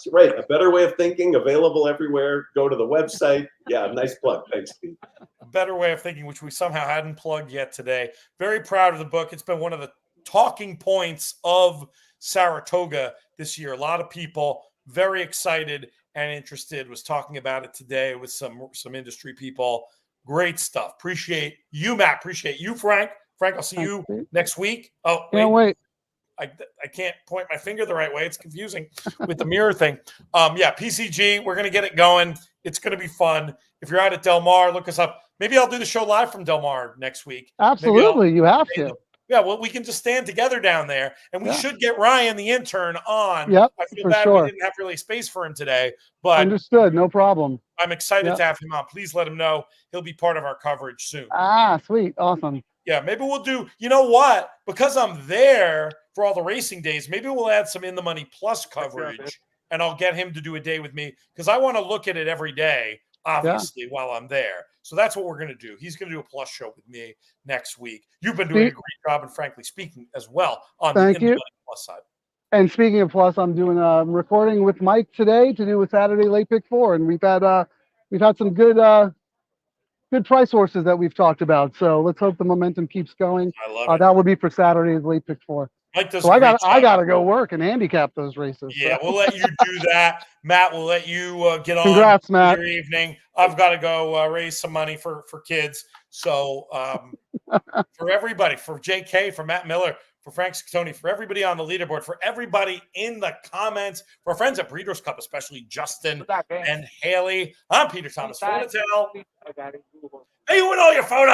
better way of thinking. Available everywhere. Go to the website. Yeah, nice plug. Thanks, Pete. A better way of thinking, which we somehow hadn't plugged yet today. Very proud of the book. It's been one of the talking points of Saratoga this year. A lot of people very excited and interested. Was talking about it today with some industry people. Great stuff. Appreciate you, Matt. Appreciate you, Frank. Frank, I'll see you next week. Oh, wait. I can't point my finger the right way. It's confusing with the mirror thing. PCG, we're going to get it going. It's going to be fun. If you're out at Del Mar, look us up. Maybe I'll do the show live from Del Mar next week. Absolutely. You have to. Yeah, well, we can just stand together down there, and we should get Ryan, the intern, on. Yep, I feel bad we didn't have really space for him today, but understood, no problem. I'm excited to have him on. Please let him know he'll be part of our coverage soon. Sweet, awesome. Yeah, maybe we'll do, you know what? Because I'm there for all the racing days, maybe we'll add some In the Money Plus coverage, and I'll get him to do a day with me because I want to look at it every day, obviously, while I'm there. So that's what we're going to do. He's going to do a plus show with me next week. You've been doing a great job, and frankly speaking, as well on the In the Money Plus side. And speaking of plus, I'm doing a recording with Mike today to do a Saturday late pick 4, and we've had some good price horses that we've talked about. So let's hope the momentum keeps going. I love it. That would be for Saturday's late pick 4. Mike does so I got to go work and handicap those races. Yeah, we'll let you do that. Matt, we'll let you get on. Congrats, Matt. Your evening. I've got to go raise some money for kids. So for everybody, for JK, for Matt Miller, for Frank Scatoni, for everybody on the leaderboard, for everybody in the comments, for our friends at Breeders' Cup, especially Justin and Haley. I'm Peter Thomas. Hey, you win all your photos.